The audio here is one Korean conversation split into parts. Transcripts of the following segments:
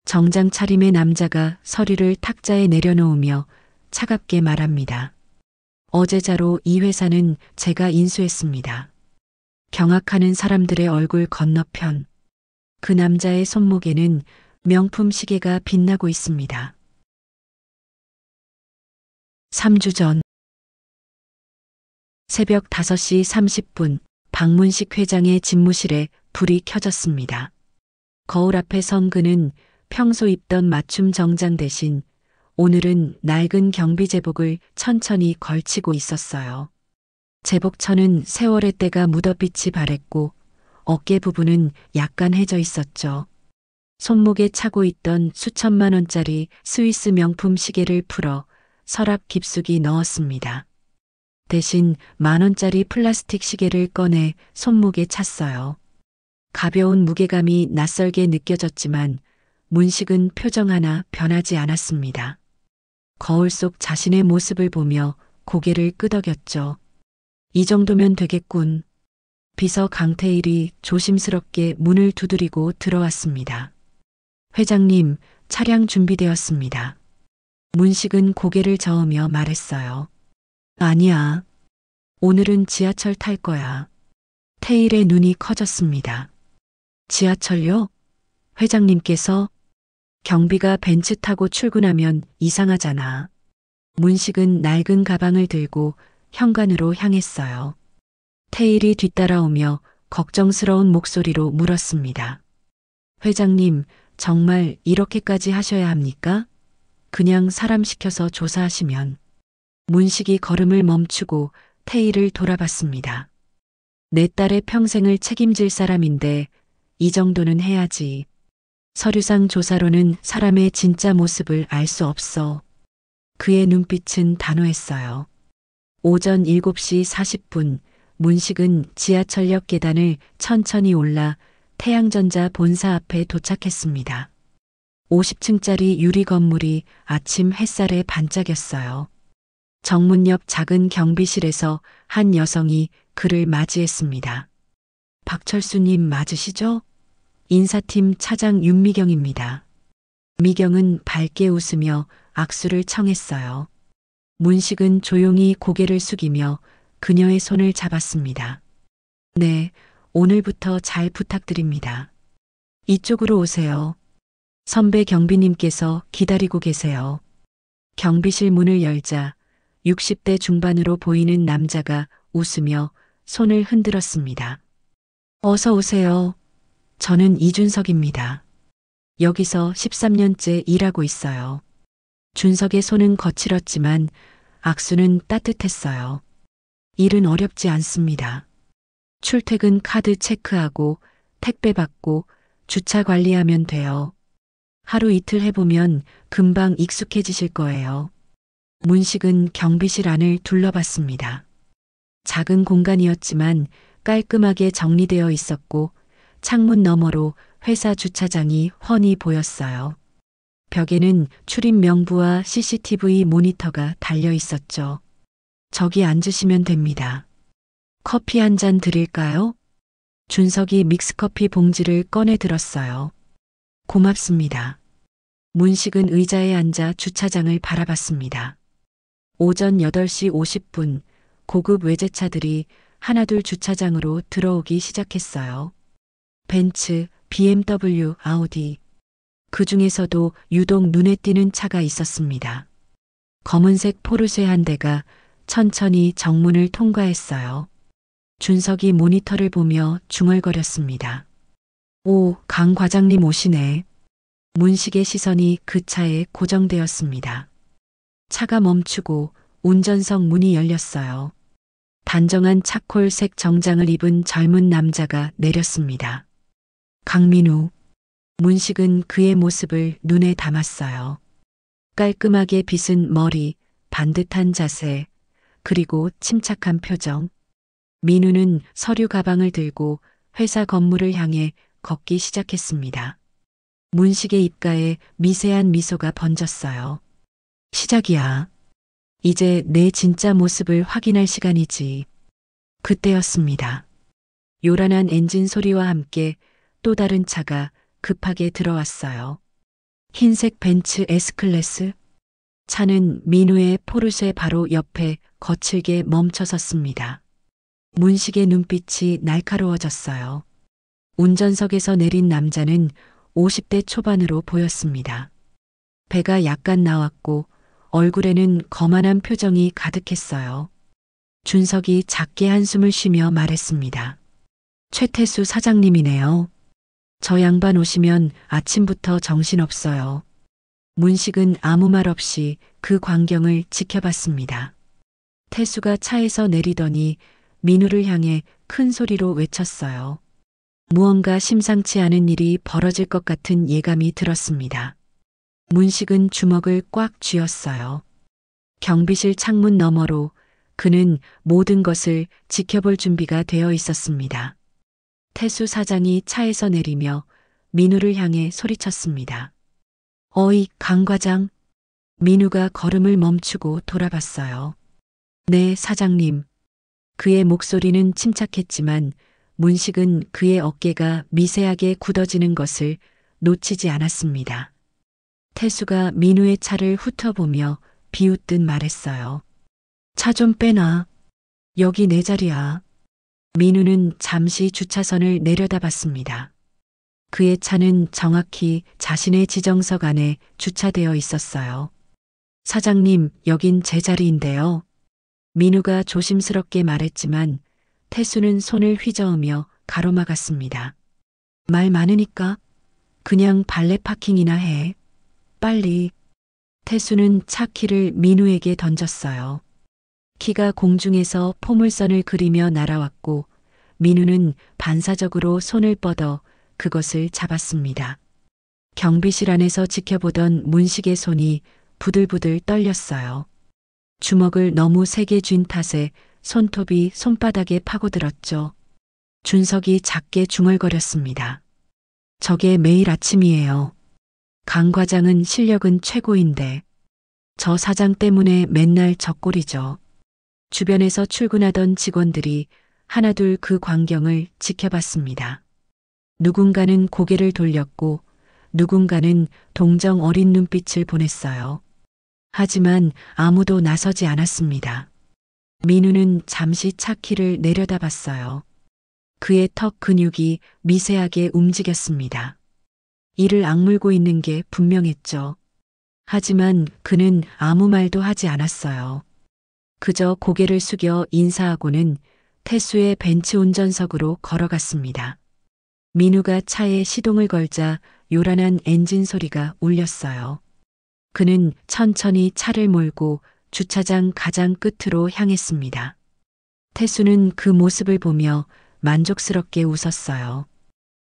정장 차림의 남자가 서류를 탁자에 내려놓으며 차갑게 말합니다. 어제자로 이 회사는 제가 인수했습니다. 경악하는 사람들의 얼굴 건너편. 그 남자의 손목에는 명품 시계가 빛나고 있습니다. 3주 전. 새벽 5시 30분 박문식 회장의 집무실에 불이 켜졌습니다. 거울 앞에 선 그는 평소 입던 맞춤 정장 대신 오늘은 낡은 경비 제복을 천천히 걸치고 있었어요. 제복천은 세월의 때가 묻어빛이 바랬고 어깨 부분은 약간 해져 있었죠. 손목에 차고 있던 수천만 원짜리 스위스 명품 시계를 풀어 서랍 깊숙이 넣었습니다. 대신 10,000원짜리 플라스틱 시계를 꺼내 손목에 찼어요. 가벼운 무게감이 낯설게 느껴졌지만 문식은 표정 하나 변하지 않았습니다. 거울 속 자신의 모습을 보며 고개를 끄덕였죠. 이 정도면 되겠군. 비서 강태일이 조심스럽게 문을 두드리고 들어왔습니다. 회장님, 차량 준비되었습니다. 문식은 고개를 저으며 말했어요. 아니야. 오늘은 지하철 탈 거야. 태일의 눈이 커졌습니다. 지하철요? 회장님께서? 경비가 벤츠 타고 출근하면 이상하잖아. 문식은 낡은 가방을 들고 현관으로 향했어요. 태일이 뒤따라오며 걱정스러운 목소리로 물었습니다. 회장님, 정말 이렇게까지 하셔야 합니까? 그냥 사람 시켜서 조사하시면. 문식이 걸음을 멈추고 태일을 돌아봤습니다. 내 딸의 평생을 책임질 사람인데 이 정도는 해야지. 서류상 조사로는 사람의 진짜 모습을 알 수 없어. 그의 눈빛은 단호했어요. 오전 7시 40분 문식은 지하철역 계단을 천천히 올라 태양전자 본사 앞에 도착했습니다. 50층짜리 유리 건물이 아침 햇살에 반짝였어요. 정문 옆 작은 경비실에서 한 여성이 그를 맞이했습니다. 박철수님 맞으시죠? 인사팀 차장 윤미경입니다. 미경은 밝게 웃으며 악수를 청했어요. 문식은 조용히 고개를 숙이며 그녀의 손을 잡았습니다. 네, 오늘부터 잘 부탁드립니다. 이쪽으로 오세요. 선배 경비님께서 기다리고 계세요. 경비실 문을 열자 60대 중반으로 보이는 남자가 웃으며 손을 흔들었습니다. 어서 오세요. 저는 이준석입니다. 여기서 13년째 일하고 있어요. 준석의 손은 거칠었지만 악수는 따뜻했어요. 일은 어렵지 않습니다. 출퇴근 카드 체크하고 택배 받고 주차 관리하면 돼요. 하루 이틀 해보면 금방 익숙해지실 거예요. 문식은 경비실 안을 둘러봤습니다. 작은 공간이었지만 깔끔하게 정리되어 있었고 창문 너머로 회사 주차장이 훤히 보였어요. 벽에는 출입 명부와 CCTV 모니터가 달려 있었죠. 저기 앉으시면 됩니다. 커피 한 잔 드릴까요? 준석이 믹스커피 봉지를 꺼내 들었어요. 고맙습니다. 문식은 의자에 앉아 주차장을 바라봤습니다. 오전 8시 50분 고급 외제차들이 하나둘 주차장으로 들어오기 시작했어요. 벤츠, BMW, 아우디. 그 중에서도 유독 눈에 띄는 차가 있었습니다. 검은색 포르쉐 한 대가 천천히 정문을 통과했어요. 준석이 모니터를 보며 중얼거렸습니다. 오, 강 과장님 오시네. 문식의 시선이 그 차에 고정되었습니다. 차가 멈추고 운전석 문이 열렸어요. 단정한 차콜색 정장을 입은 젊은 남자가 내렸습니다. 강민우. 문식은 그의 모습을 눈에 담았어요. 깔끔하게 빗은 머리, 반듯한 자세, 그리고 침착한 표정. 민우는 서류 가방을 들고 회사 건물을 향해 걷기 시작했습니다. 문식의 입가에 미세한 미소가 번졌어요. 시작이야. 이제 내 진짜 모습을 확인할 시간이지. 그때였습니다. 요란한 엔진 소리와 함께 또 다른 차가 급하게 들어왔어요. 흰색 벤츠 S클래스. 차는 민우의 포르쉐 바로 옆에 거칠게 멈춰섰습니다. 문식의 눈빛이 날카로워졌어요. 운전석에서 내린 남자는 50대 초반으로 보였습니다. 배가 약간 나왔고 얼굴에는 거만한 표정이 가득했어요. 준석이 작게 한숨을 쉬며 말했습니다. 최태수 사장님이네요. 저 양반 오시면 아침부터 정신없어요. 문식은 아무 말 없이 그 광경을 지켜봤습니다. 태수가 차에서 내리더니 민우를 향해 큰 소리로 외쳤어요. 무언가 심상치 않은 일이 벌어질 것 같은 예감이 들었습니다. 문식은 주먹을 꽉 쥐었어요. 경비실 창문 너머로 그는 모든 것을 지켜볼 준비가 되어 있었습니다. 태수 사장이 차에서 내리며 민우를 향해 소리쳤습니다. 어이, 강 과장. 민우가 걸음을 멈추고 돌아봤어요. 네, 사장님. 그의 목소리는 침착했지만 문식은 그의 어깨가 미세하게 굳어지는 것을 놓치지 않았습니다. 태수가 민우의 차를 훑어보며 비웃듯 말했어요. 차 좀 빼놔. 여기 내 자리야. 민우는 잠시 주차선을 내려다봤습니다. 그의 차는 정확히 자신의 지정석 안에 주차되어 있었어요. 사장님, 여긴 제 자리인데요. 민우가 조심스럽게 말했지만 태수는 손을 휘저으며 가로막았습니다. 말 많으니까 그냥 발레 파킹이나 해. 빨리. 태수는 차 키를 민우에게 던졌어요. 키가 공중에서 포물선을 그리며 날아왔고 민우는 반사적으로 손을 뻗어 그것을 잡았습니다. 경비실 안에서 지켜보던 문식의 손이 부들부들 떨렸어요. 주먹을 너무 세게 쥔 탓에 손톱이 손바닥에 파고들었죠. 준석이 작게 중얼거렸습니다. 저게 매일 아침이에요. 강 과장은 실력은 최고인데 저 사장 때문에 맨날 저 꼴이죠. 주변에서 출근하던 직원들이 하나둘 그 광경을 지켜봤습니다. 누군가는 고개를 돌렸고 누군가는 동정 어린 눈빛을 보냈어요. 하지만 아무도 나서지 않았습니다. 민우는 잠시 차 키를 내려다봤어요. 그의 턱 근육이 미세하게 움직였습니다. 이를 악물고 있는 게 분명했죠. 하지만 그는 아무 말도 하지 않았어요. 그저 고개를 숙여 인사하고는 태수의 벤츠 운전석으로 걸어갔습니다. 민우가 차에 시동을 걸자 요란한 엔진 소리가 울렸어요. 그는 천천히 차를 몰고 주차장 가장 끝으로 향했습니다. 태수는 그 모습을 보며 만족스럽게 웃었어요.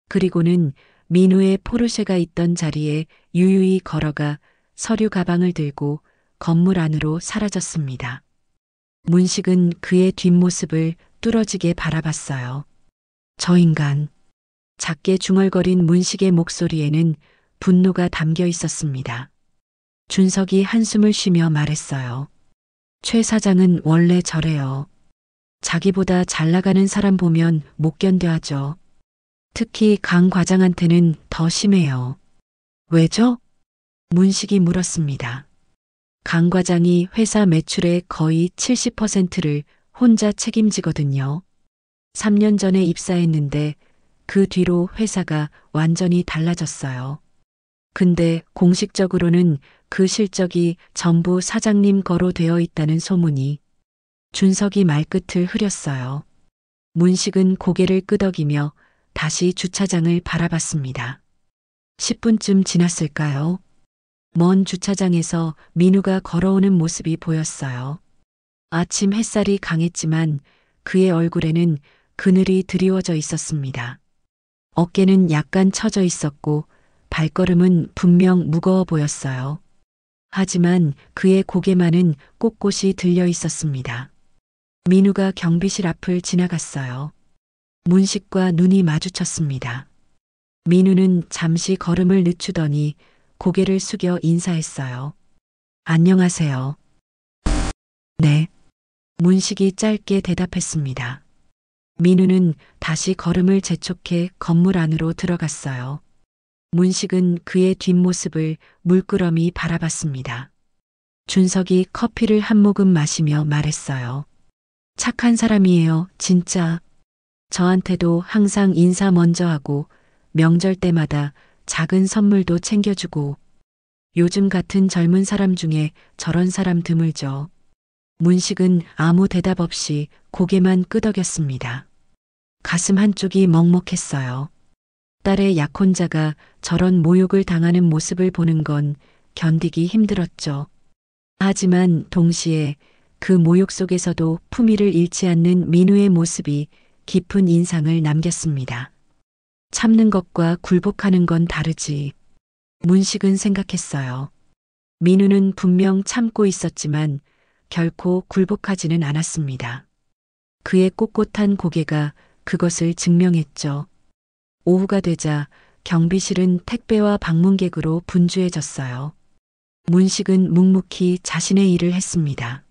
그리고는 민우의 포르쉐가 있던 자리에 유유히 걸어가 서류 가방을 들고 건물 안으로 사라졌습니다. 문식은 그의 뒷모습을 뚫어지게 바라봤어요. 저 인간. 작게 중얼거린 문식의 목소리에는 분노가 담겨 있었습니다. 준석이 한숨을 쉬며 말했어요. 최 사장은 원래 저래요. 자기보다 잘 나가는 사람 보면 못 견뎌 하죠. 특히 강 과장한테는 더 심해요. 왜죠? 문식이 물었습니다. 강 과장이 회사 매출의 거의 70%를 혼자 책임지거든요. 3년 전에 입사했는데 그 뒤로 회사가 완전히 달라졌어요. 근데 공식적으로는 그 실적이 전부 사장님 거로 되어 있다는 소문이. 준석이 말끝을 흐렸어요. 문식은 고개를 끄덕이며 다시 주차장을 바라봤습니다. 10분쯤 지났을까요? 먼 주차장에서 민우가 걸어오는 모습이 보였어요. 아침 햇살이 강했지만 그의 얼굴에는 그늘이 드리워져 있었습니다. 어깨는 약간 처져 있었고 발걸음은 분명 무거워 보였어요. 하지만 그의 고개만은 꼿꼿이 들려 있었습니다. 민우가 경비실 앞을 지나갔어요. 문식과 눈이 마주쳤습니다. 민우는 잠시 걸음을 늦추더니 고개를 숙여 인사했어요. 안녕하세요. 네. 문식이 짧게 대답했습니다. 민우는 다시 걸음을 재촉해 건물 안으로 들어갔어요. 문식은 그의 뒷모습을 물끄러미 바라봤습니다. 준석이 커피를 한 모금 마시며 말했어요. 착한 사람이에요, 진짜. 저한테도 항상 인사 먼저 하고 명절 때마다 작은 선물도 챙겨주고 요즘 같은 젊은 사람 중에 저런 사람 드물죠. 문식은 아무 대답 없이 고개만 끄덕였습니다. 가슴 한쪽이 먹먹했어요. 딸의 약혼자가 저런 모욕을 당하는 모습을 보는 건 견디기 힘들었죠. 하지만 동시에 그 모욕 속에서도 품위를 잃지 않는 민우의 모습이 깊은 인상을 남겼습니다. 참는 것과 굴복하는 건 다르지. 문식은 생각했어요. 민우는 분명 참고 있었지만 결코 굴복하지는 않았습니다. 그의 꼿꼿한 고개가 그것을 증명했죠. 오후가 되자 경비실은 택배와 방문객으로 분주해졌어요. 문식은 묵묵히 자신의 일을 했습니다.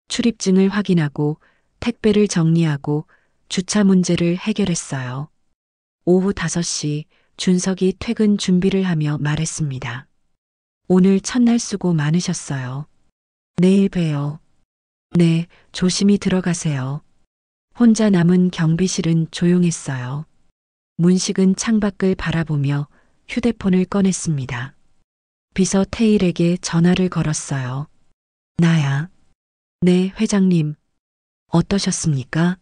출입증을 확인하고 택배를 정리하고 주차 문제를 해결했어요. 오후 5시 준석이 퇴근 준비를 하며 말했습니다. 오늘 첫날 수고 많으셨어요. 내일 봬요. 네, 조심히 들어가세요. 혼자 남은 경비실은 조용했어요. 문식은 창밖을 바라보며 휴대폰을 꺼냈습니다. 비서 태일에게 전화를 걸었어요. 나야. 네, 회장님. 어떠셨습니까?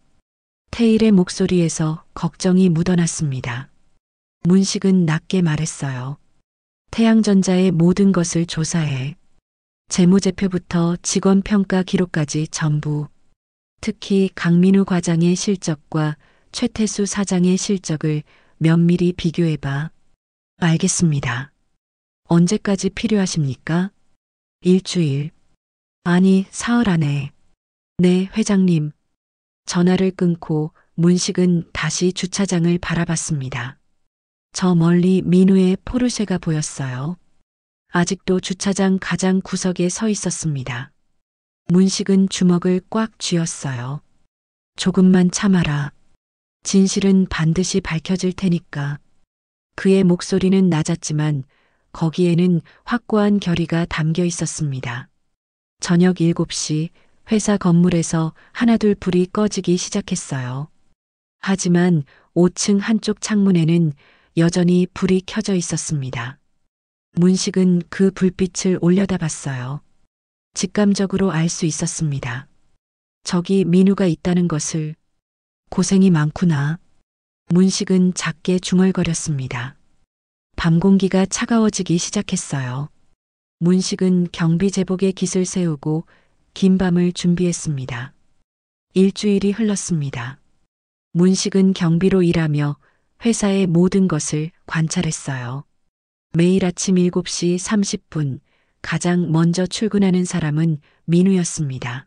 태일의 목소리에서 걱정이 묻어났습니다. 문식은 낮게 말했어요. 태양전자의 모든 것을 조사해. 재무제표부터 직원평가 기록까지 전부. 특히 강민우 과장의 실적과 최태수 사장의 실적을 면밀히 비교해봐. 알겠습니다. 언제까지 필요하십니까? 일주일. 아니, 사흘 안에. 네, 회장님. 전화를 끊고 문식은 다시 주차장을 바라봤습니다. 저 멀리 민우의 포르쉐가 보였어요. 아직도 주차장 가장 구석에 서 있었습니다. 문식은 주먹을 꽉 쥐었어요. 조금만 참아라. 진실은 반드시 밝혀질 테니까. 그의 목소리는 낮았지만 거기에는 확고한 결의가 담겨 있었습니다. 저녁 7시 회사 건물에서 하나둘 불이 꺼지기 시작했어요. 하지만 5층 한쪽 창문에는 여전히 불이 켜져 있었습니다. 문식은 그 불빛을 올려다봤어요. 직감적으로 알 수 있었습니다. 저기 민우가 있다는 것을. 고생이 많구나. 문식은 작게 중얼거렸습니다. 밤 공기가 차가워지기 시작했어요. 문식은 경비 제복에 깃을 세우고 긴 밤을 준비했습니다. 일주일이 흘렀습니다. 문식은 경비로 일하며 회사의 모든 것을 관찰했어요. 매일 아침 7시 30분 가장 먼저 출근하는 사람은 민우였습니다.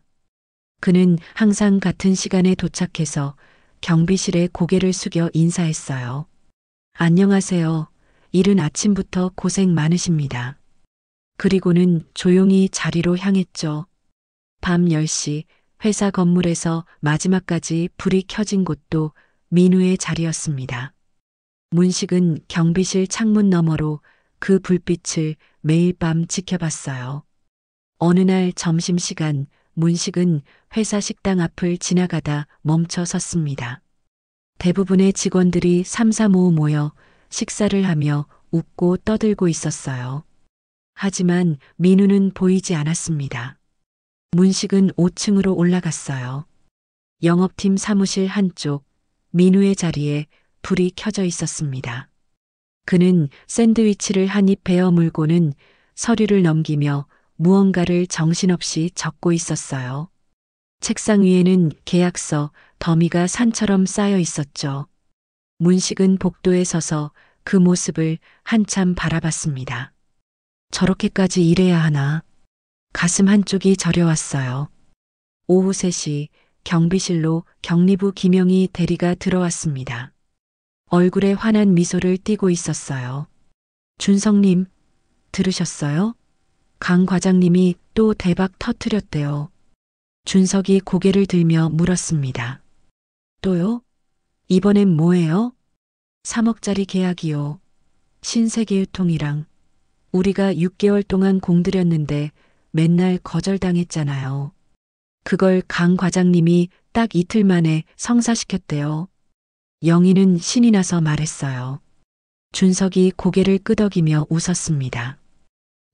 그는 항상 같은 시간에 도착해서 경비실에 고개를 숙여 인사했어요. 안녕하세요. 이른 아침부터 고생 많으십니다. 그리고는 조용히 자리로 향했죠. 밤 10시 회사 건물에서 마지막까지 불이 켜진 곳도 민우의 자리였습니다. 문식은 경비실 창문 너머로 그 불빛을 매일 밤 지켜봤어요. 어느 날 점심시간 문식은 회사 식당 앞을 지나가다 멈춰 섰습니다. 대부분의 직원들이 삼삼오오 모여 식사를 하며 웃고 떠들고 있었어요. 하지만 민우는 보이지 않았습니다. 문식은 5층으로 올라갔어요. 영업팀 사무실 한쪽 민우의 자리에 불이 켜져 있었습니다. 그는 샌드위치를 한 입 베어 물고는 서류를 넘기며 무언가를 정신없이 적고 있었어요. 책상 위에는 계약서, 더미가 산처럼 쌓여 있었죠. 문식은 복도에 서서 그 모습을 한참 바라봤습니다. 저렇게까지 일해야 하나. 가슴 한쪽이 저려왔어요. 오후 3시 경비실로 경리부 김영희 대리가 들어왔습니다. 얼굴에 환한 미소를 띠고 있었어요. 준성님, 들으셨어요? 강 과장님이 또 대박 터뜨렸대요. 준석이 고개를 들며 물었습니다. 또요? 이번엔 뭐예요? 3억짜리 계약이요. 신세계유통이랑 우리가 6개월 동안 공들였는데 맨날 거절당했잖아요. 그걸 강 과장님이 딱 이틀 만에 성사시켰대요. 영희는 신이 나서 말했어요. 준석이 고개를 끄덕이며 웃었습니다.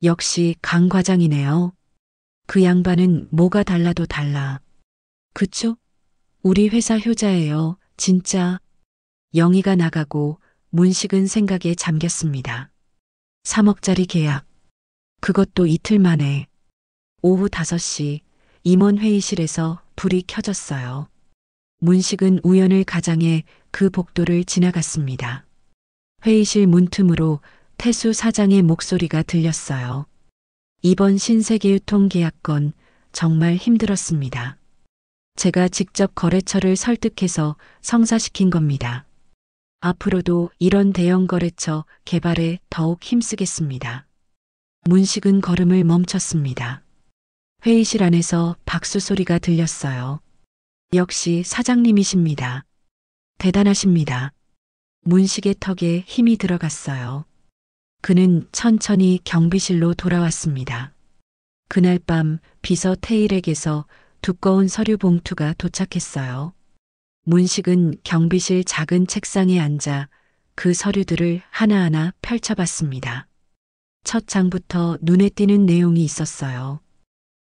역시 강 과장이네요. 그 양반은 뭐가 달라도 달라. 그쵸? 우리 회사 효자예요. 진짜. 영희가 나가고 문식은 생각에 잠겼습니다. 3억짜리 계약. 그것도 이틀 만에. 오후 5시 임원 회의실에서 불이 켜졌어요. 문식은 우연을 가장해 그 복도를 지나갔습니다. 회의실 문틈으로 태수 사장의 목소리가 들렸어요. 이번 신세계유통 계약건 정말 힘들었습니다. 제가 직접 거래처를 설득해서 성사시킨 겁니다. 앞으로도 이런 대형 거래처 개발에 더욱 힘쓰겠습니다. 문식은 걸음을 멈췄습니다. 회의실 안에서 박수 소리가 들렸어요. 역시 사장님이십니다. 대단하십니다. 문식의 턱에 힘이 들어갔어요. 그는 천천히 경비실로 돌아왔습니다. 그날 밤 비서 태일에게서 두꺼운 서류 봉투가 도착했어요. 문식은 경비실 작은 책상에 앉아 그 서류들을 하나하나 펼쳐봤습니다. 첫 장부터 눈에 띄는 내용이 있었어요.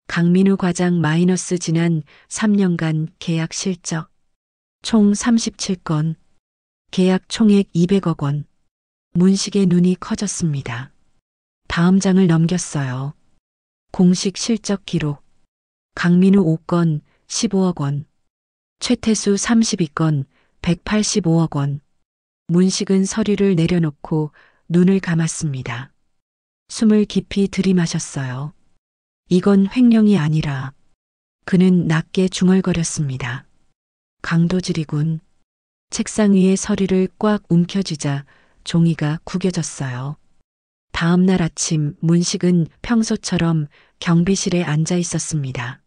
강민우 과장 마이너스 지난 3년간 계약 실적. 총 37건. 계약 총액 200억 원. 문식의 눈이 커졌습니다. 다음 장을 넘겼어요. 공식 실적 기록. 강민우 5건 15억 원. 최태수 32건 185억 원. 문식은 서류를 내려놓고 눈을 감았습니다. 숨을 깊이 들이마셨어요. 이건 횡령이 아니라. 그는 낮게 중얼거렸습니다. 강도질이군. 책상 위에 서류를 꽉 움켜쥐자 종이가 구겨졌어요. 다음 날 아침 문식은 평소처럼 경비실에 앉아 있었습니다.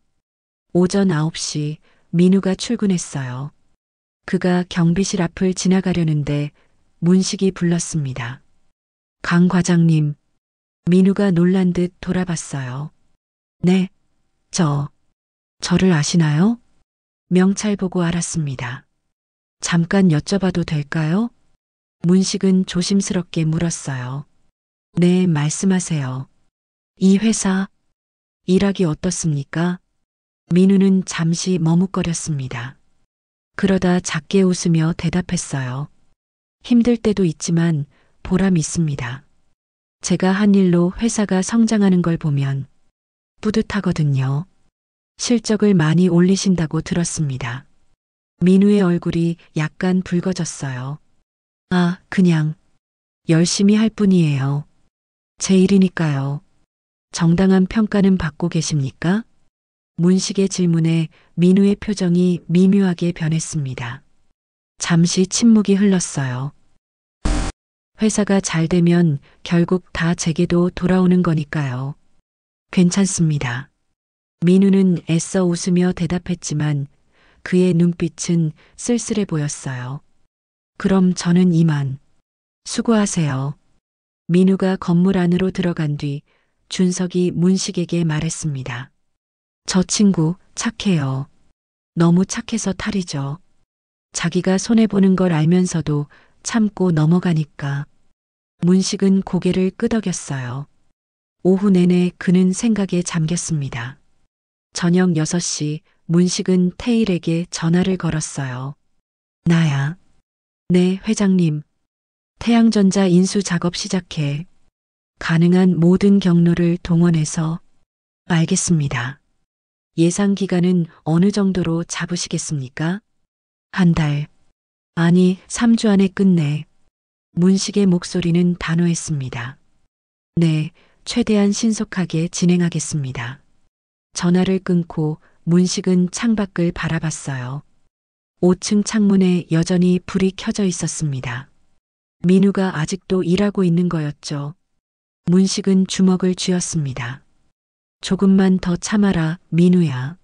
오전 9시 민우가 출근했어요. 그가 경비실 앞을 지나가려는데 문식이 불렀습니다. 강 과장님. 민우가 놀란 듯 돌아봤어요. 네, 저를 아시나요? 명찰 보고 알았습니다. 잠깐 여쭤봐도 될까요? 문식은 조심스럽게 물었어요. 네, 말씀하세요. 이 회사, 일하기 어떻습니까? 민우는 잠시 머뭇거렸습니다. 그러다 작게 웃으며 대답했어요. 힘들 때도 있지만 보람 있습니다. 제가 한 일로 회사가 성장하는 걸 보면 뿌듯하거든요. 실적을 많이 올리신다고 들었습니다. 민우의 얼굴이 약간 붉어졌어요. 아, 그냥 열심히 할 뿐이에요. 제 일이니까요. 정당한 평가는 받고 계십니까? 문식의 질문에 민우의 표정이 미묘하게 변했습니다. 잠시 침묵이 흘렀어요. 회사가 잘 되면 결국 다 제게도 돌아오는 거니까요. 괜찮습니다. 민우는 애써 웃으며 대답했지만 그의 눈빛은 쓸쓸해 보였어요. 그럼 저는 이만. 수고하세요. 민우가 건물 안으로 들어간 뒤 준석이 문식에게 말했습니다. 저 친구 착해요. 너무 착해서 탈이죠. 자기가 손해보는 걸 알면서도 참고 넘어가니까. 문식은 고개를 끄덕였어요. 오후 내내 그는 생각에 잠겼습니다. 저녁 6시 문식은 태일에게 전화를 걸었어요. 나야. 네, 회장님. 태양전자 인수 작업 시작해. 가능한 모든 경로를 동원해서. 알겠습니다. 예상 기간은 어느 정도로 잡으시겠습니까? 한 달. 아니, 3주 안에 끝내. 문식의 목소리는 단호했습니다. 네, 최대한 신속하게 진행하겠습니다. 전화를 끊고 문식은 창밖을 바라봤어요. 5층 창문에 여전히 불이 켜져 있었습니다. 민우가 아직도 일하고 있는 거였죠. 문식은 주먹을 쥐었습니다. 조금만 더 참아라, 민우야.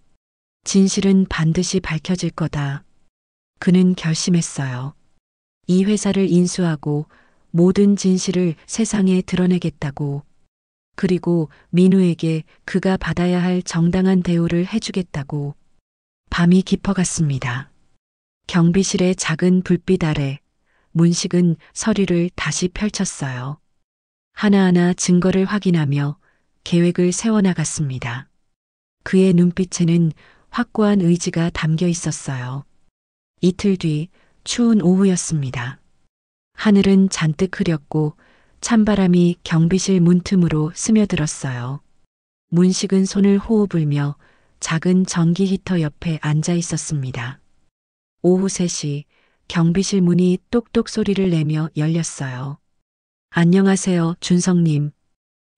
진실은 반드시 밝혀질 거다. 그는 결심했어요. 이 회사를 인수하고 모든 진실을 세상에 드러내겠다고. 그리고 민우에게 그가 받아야 할 정당한 대우를 해주겠다고. 밤이 깊어갔습니다. 경비실의 작은 불빛 아래 문식은 서류를 다시 펼쳤어요. 하나하나 증거를 확인하며 계획을 세워나갔습니다. 그의 눈빛에는 확고한 의지가 담겨 있었어요. 이틀 뒤 추운 오후였습니다. 하늘은 잔뜩 흐렸고 찬바람이 경비실 문틈으로 스며들었어요. 문식은 손을 호흡 불며 작은 전기 히터 옆에 앉아 있었습니다. 오후 3시 경비실 문이 똑똑 소리를 내며 열렸어요. 안녕하세요, 준성님.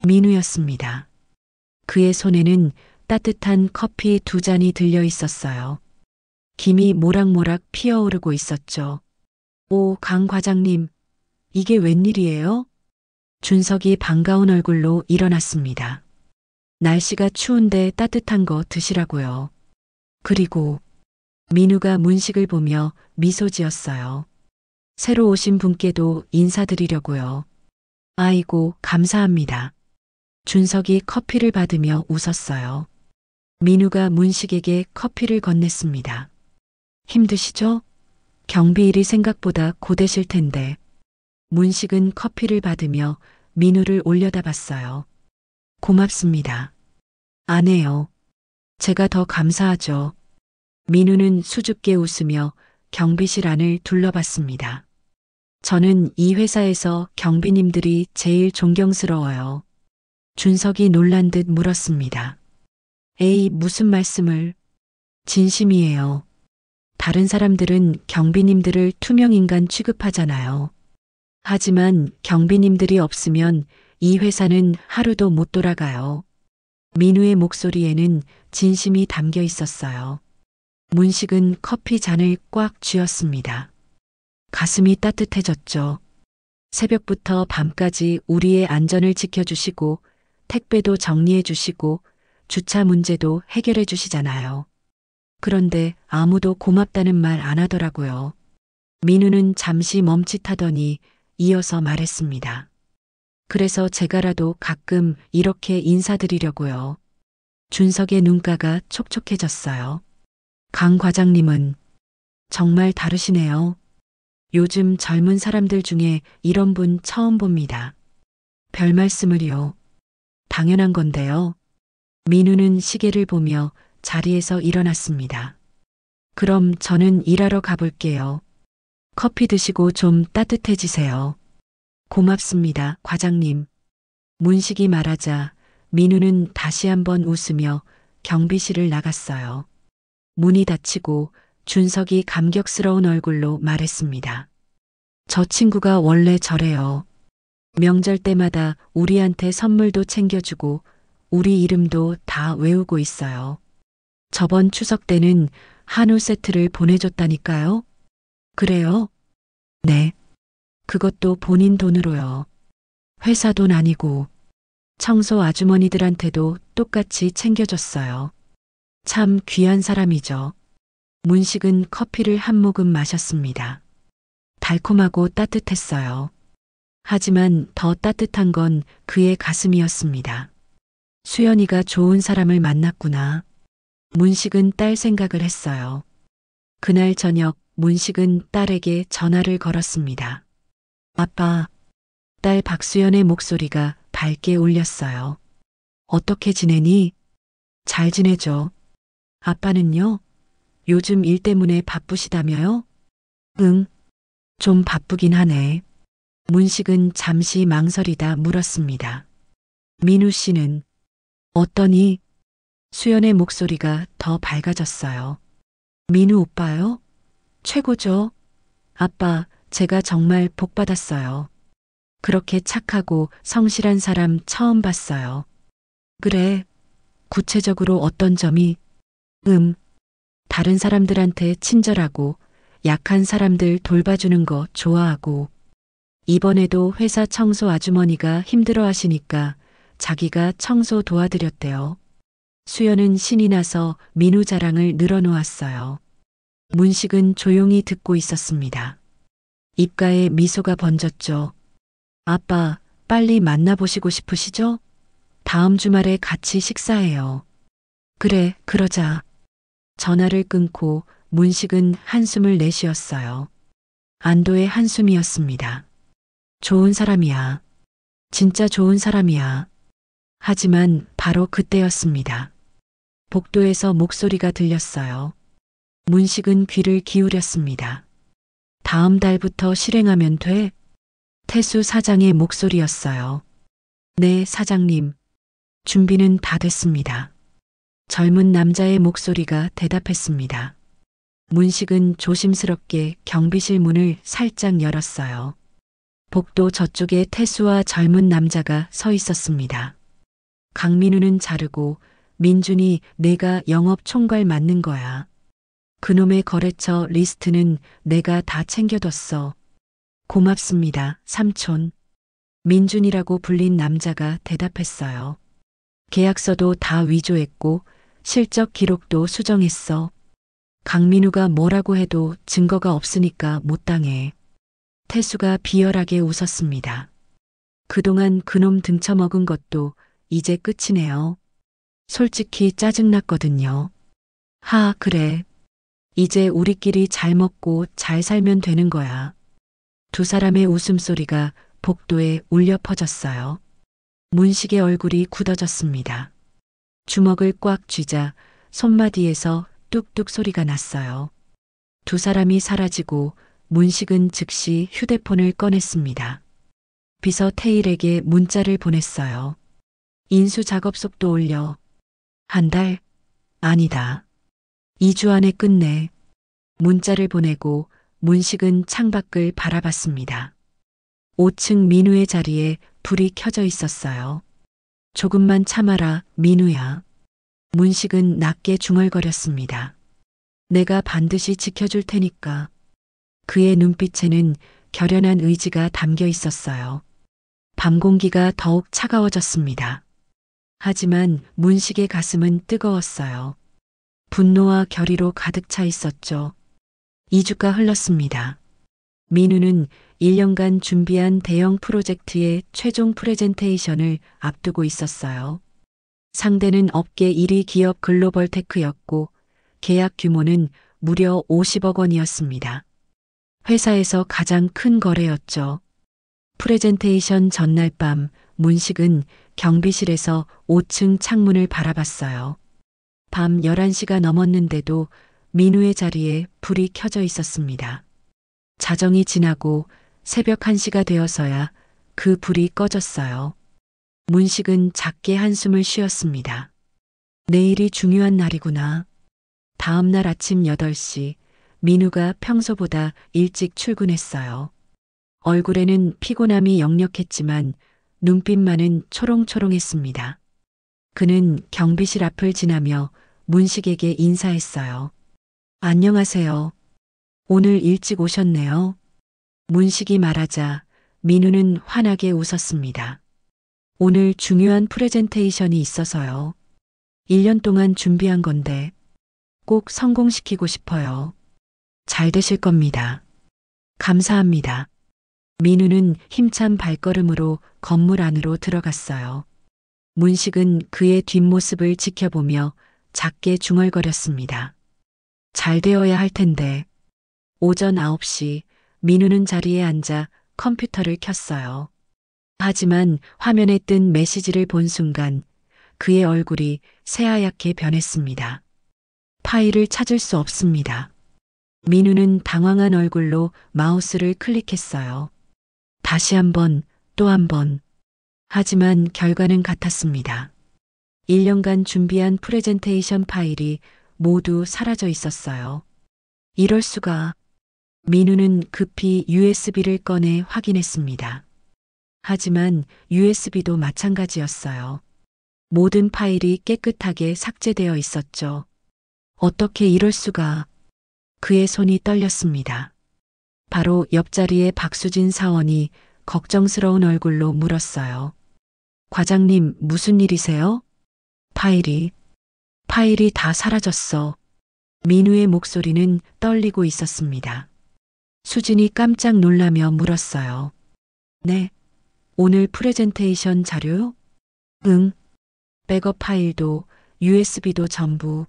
민우였습니다. 그의 손에는 따뜻한 커피 2잔이 들려 있었어요. 김이 모락모락 피어오르고 있었죠. 오, 강 과장님. 이게 웬일이에요? 준석이 반가운 얼굴로 일어났습니다. 날씨가 추운데 따뜻한 거 드시라고요. 그리고 민우가 문식을 보며 미소 지었어요. 새로 오신 분께도 인사드리려고요. 아이고, 감사합니다. 준석이 커피를 받으며 웃었어요. 민우가 문식에게 커피를 건넸습니다. 힘드시죠? 경비 일이 생각보다 고되실 텐데. 문식은 커피를 받으며 민우를 올려다봤어요. 고맙습니다. 아내요. 제가 더 감사하죠. 민우는 수줍게 웃으며 경비실 안을 둘러봤습니다. 저는 이 회사에서 경비님들이 제일 존경스러워요. 준석이 놀란 듯 물었습니다. 에이, 무슨 말씀을. 진심이에요. 다른 사람들은 경비님들을 투명인간 취급하잖아요. 하지만 경비님들이 없으면 이 회사는 하루도 못 돌아가요. 민우의 목소리에는 진심이 담겨 있었어요. 문식은 커피 잔을 꽉 쥐었습니다. 가슴이 따뜻해졌죠. 새벽부터 밤까지 우리의 안전을 지켜주시고 택배도 정리해 주시고 주차 문제도 해결해 주시잖아요. 그런데 아무도 고맙다는 말 안 하더라고요. 민우는 잠시 멈칫하더니 이어서 말했습니다. 그래서 제가라도 가끔 이렇게 인사드리려고요. 준석의 눈가가 촉촉해졌어요. 강 과장님은 정말 다르시네요. 요즘 젊은 사람들 중에 이런 분 처음 봅니다. 별 말씀을요. 당연한 건데요. 민우는 시계를 보며 자리에서 일어났습니다. 그럼 저는 일하러 가볼게요. 커피 드시고 좀 따뜻해지세요. 고맙습니다, 과장님. 문식이 말하자 민우는 다시 한번 웃으며 경비실을 나갔어요. 문이 닫히고 준석이 감격스러운 얼굴로 말했습니다. 저 친구가 원래 저래요. 명절 때마다 우리한테 선물도 챙겨주고 우리 이름도 다 외우고 있어요. 저번 추석 때는 한우 세트를 보내줬다니까요. 그래요? 네. 그것도 본인 돈으로요. 회사 돈 아니고 청소 아주머니들한테도 똑같이 챙겨줬어요. 참 귀한 사람이죠. 문식은 커피를 한 모금 마셨습니다. 달콤하고 따뜻했어요. 하지만 더 따뜻한 건 그의 가슴이었습니다. 수연이가 좋은 사람을 만났구나. 문식은 딸 생각을 했어요. 그날 저녁 문식은 딸에게 전화를 걸었습니다. 아빠, 딸 박수연의 목소리가 밝게 울렸어요. 어떻게 지내니? 잘 지내죠. 아빠는요? 요즘 일 때문에 바쁘시다며요? 응, 좀 바쁘긴 하네. 문식은 잠시 망설이다 물었습니다. 민우 씨는 어떠니? 수연의 목소리가 더 밝아졌어요. 민우 오빠요? 최고죠. 아빠, 제가 정말 복 받았어요. 그렇게 착하고 성실한 사람 처음 봤어요. 그래. 구체적으로 어떤 점이? 다른 사람들한테 친절하고 약한 사람들 돌봐주는 거 좋아하고 이번에도 회사 청소 아주머니가 힘들어 하시니까 자기가 청소 도와드렸대요. 수연은 신이 나서 민우 자랑을 늘어놓았어요. 문식은 조용히 듣고 있었습니다. 입가에 미소가 번졌죠. 아빠, 빨리 만나보시고 싶으시죠? 다음 주말에 같이 식사해요. 그래, 그러자. 전화를 끊고 문식은 한숨을 내쉬었어요. 안도의 한숨이었습니다. 좋은 사람이야. 진짜 좋은 사람이야. 하지만 바로 그때였습니다. 복도에서 목소리가 들렸어요. 문식은 귀를 기울였습니다. 다음 달부터 실행하면 돼? 태수 사장의 목소리였어요. 네, 사장님. 준비는 다 됐습니다. 젊은 남자의 목소리가 대답했습니다. 문식은 조심스럽게 경비실 문을 살짝 열었어요. 복도 저쪽에 태수와 젊은 남자가 서 있었습니다. 강민우는 자르고 민준이 내가 영업 총괄 맡는 거야. 그놈의 거래처 리스트는 내가 다 챙겨뒀어. 고맙습니다, 삼촌. 민준이라고 불린 남자가 대답했어요. 계약서도 다 위조했고 실적 기록도 수정했어. 강민우가 뭐라고 해도 증거가 없으니까 못 당해. 태수가 비열하게 웃었습니다. 그동안 그놈 등쳐먹은 것도 이제 끝이네요. 솔직히 짜증났거든요. 하, 그래. 이제 우리끼리 잘 먹고 잘 살면 되는 거야. 두 사람의 웃음소리가 복도에 울려 퍼졌어요. 문식의 얼굴이 굳어졌습니다. 주먹을 꽉 쥐자 손마디에서 뚝뚝 소리가 났어요. 두 사람이 사라지고 문식은 즉시 휴대폰을 꺼냈습니다. 비서 태일에게 문자를 보냈어요. 인수 작업 속도 올려. 한 달? 아니다. 2주 안에 끝내. 문자를 보내고 문식은 창밖을 바라봤습니다. 5층 민우의 자리에 불이 켜져 있었어요. 조금만 참아라, 민우야. 문식은 낮게 중얼거렸습니다. 내가 반드시 지켜줄 테니까. 그의 눈빛에는 결연한 의지가 담겨 있었어요. 밤 공기가 더욱 차가워졌습니다. 하지만 문식의 가슴은 뜨거웠어요. 분노와 결의로 가득 차 있었죠. 2주가 흘렀습니다. 민우는 1년간 준비한 대형 프로젝트의 최종 프레젠테이션을 앞두고 있었어요. 상대는 업계 1위 기업 글로벌 테크였고 계약 규모는 무려 50억 원이었습니다. 회사에서 가장 큰 거래였죠. 프레젠테이션 전날 밤 문식은 경비실에서 5층 창문을 바라봤어요. 밤 11시가 넘었는데도 민우의 자리에 불이 켜져 있었습니다. 자정이 지나고 새벽 1시가 되어서야 그 불이 꺼졌어요. 문식은 작게 한숨을 쉬었습니다. 내일이 중요한 날이구나. 다음 날 아침 8시 민우가 평소보다 일찍 출근했어요. 얼굴에는 피곤함이 역력했지만 눈빛만은 초롱초롱했습니다. 그는 경비실 앞을 지나며 문식에게 인사했어요. 안녕하세요. 오늘 일찍 오셨네요. 문식이 말하자 민우는 환하게 웃었습니다. 오늘 중요한 프레젠테이션이 있어서요. 1년 동안 준비한 건데 꼭 성공시키고 싶어요. 잘 되실 겁니다. 감사합니다. 민우는 힘찬 발걸음으로 건물 안으로 들어갔어요. 문식은 그의 뒷모습을 지켜보며 작게 중얼거렸습니다. 잘 되어야 할 텐데. 오전 9시 민우는 자리에 앉아 컴퓨터를 켰어요. 하지만 화면에 뜬 메시지를 본 순간 그의 얼굴이 새하얗게 변했습니다. 파일을 찾을 수 없습니다. 민우는 당황한 얼굴로 마우스를 클릭했어요. 다시 한번, 또 한 번. 하지만 결과는 같았습니다. 1년간 준비한 프레젠테이션 파일이 모두 사라져 있었어요. 이럴 수가. 민우는 급히 USB를 꺼내 확인했습니다. 하지만 USB도 마찬가지였어요. 모든 파일이 깨끗하게 삭제되어 있었죠. 어떻게 이럴 수가. 그의 손이 떨렸습니다. 바로 옆자리의 박수진 사원이 걱정스러운 얼굴로 물었어요. 과장님, 무슨 일이세요? 파일이 다 사라졌어. 민우의 목소리는 떨리고 있었습니다. 수진이 깜짝 놀라며 물었어요. 네, 오늘 프레젠테이션 자료요? 응. 백업 파일도 USB도 전부.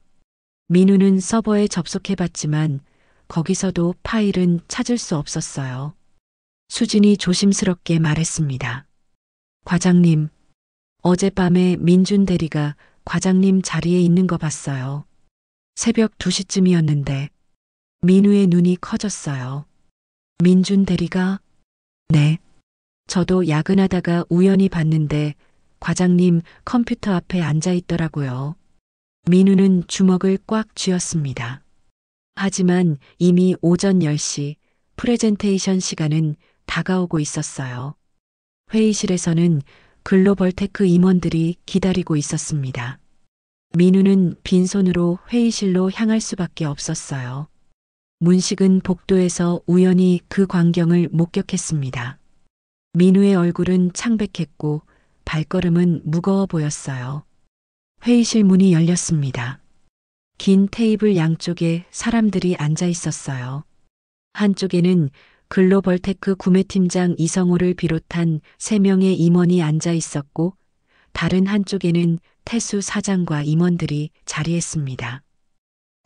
민우는 서버에 접속해봤지만 거기서도 파일은 찾을 수 없었어요. 수진이 조심스럽게 말했습니다. 과장님, 어젯밤에 민준 대리가 과장님 자리에 있는 거 봤어요. 새벽 2시쯤이었는데 민우의 눈이 커졌어요. 민준 대리가? 네. 저도 야근하다가 우연히 봤는데 과장님 컴퓨터 앞에 앉아 있더라고요. 민우는 주먹을 꽉 쥐었습니다. 하지만 이미 오전 10시 프레젠테이션 시간은 다가오고 있었어요. 회의실에서는 글로벌테크 임원들이 기다리고 있었습니다. 민우는 빈손으로 회의실로 향할 수밖에 없었어요. 문식은 복도에서 우연히 그 광경을 목격했습니다. 민우의 얼굴은 창백했고 발걸음은 무거워 보였어요. 회의실 문이 열렸습니다. 긴 테이블 양쪽에 사람들이 앉아 있었어요. 한쪽에는 글로벌테크 구매팀장 이성호를 비롯한 3명의 임원이 앉아 있었고 다른 한쪽에는 태수 사장과 임원들이 자리했습니다.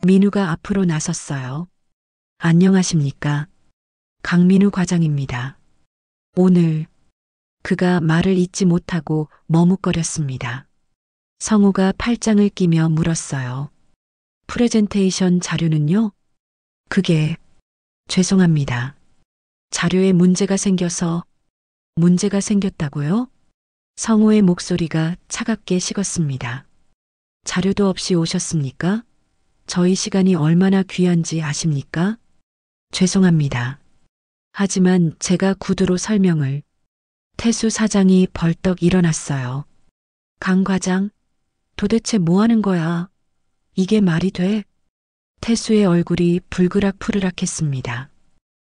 민우가 앞으로 나섰어요. 안녕하십니까. 강민우 과장입니다. 오늘 그가 말을 잇지 못하고 머뭇거렸습니다. 성우가 팔짱을 끼며 물었어요. 프레젠테이션 자료는요? 그게 죄송합니다. 자료에 문제가 생겼다고요? 성우의 목소리가 차갑게 식었습니다. 자료도 없이 오셨습니까? 저희 시간이 얼마나 귀한지 아십니까? 죄송합니다. 하지만 제가 구두로 설명을. 태수 사장이 벌떡 일어났어요. 강 과장, 도대체 뭐 하는 거야? 이게 말이 돼? 태수의 얼굴이 불그락푸르락했습니다.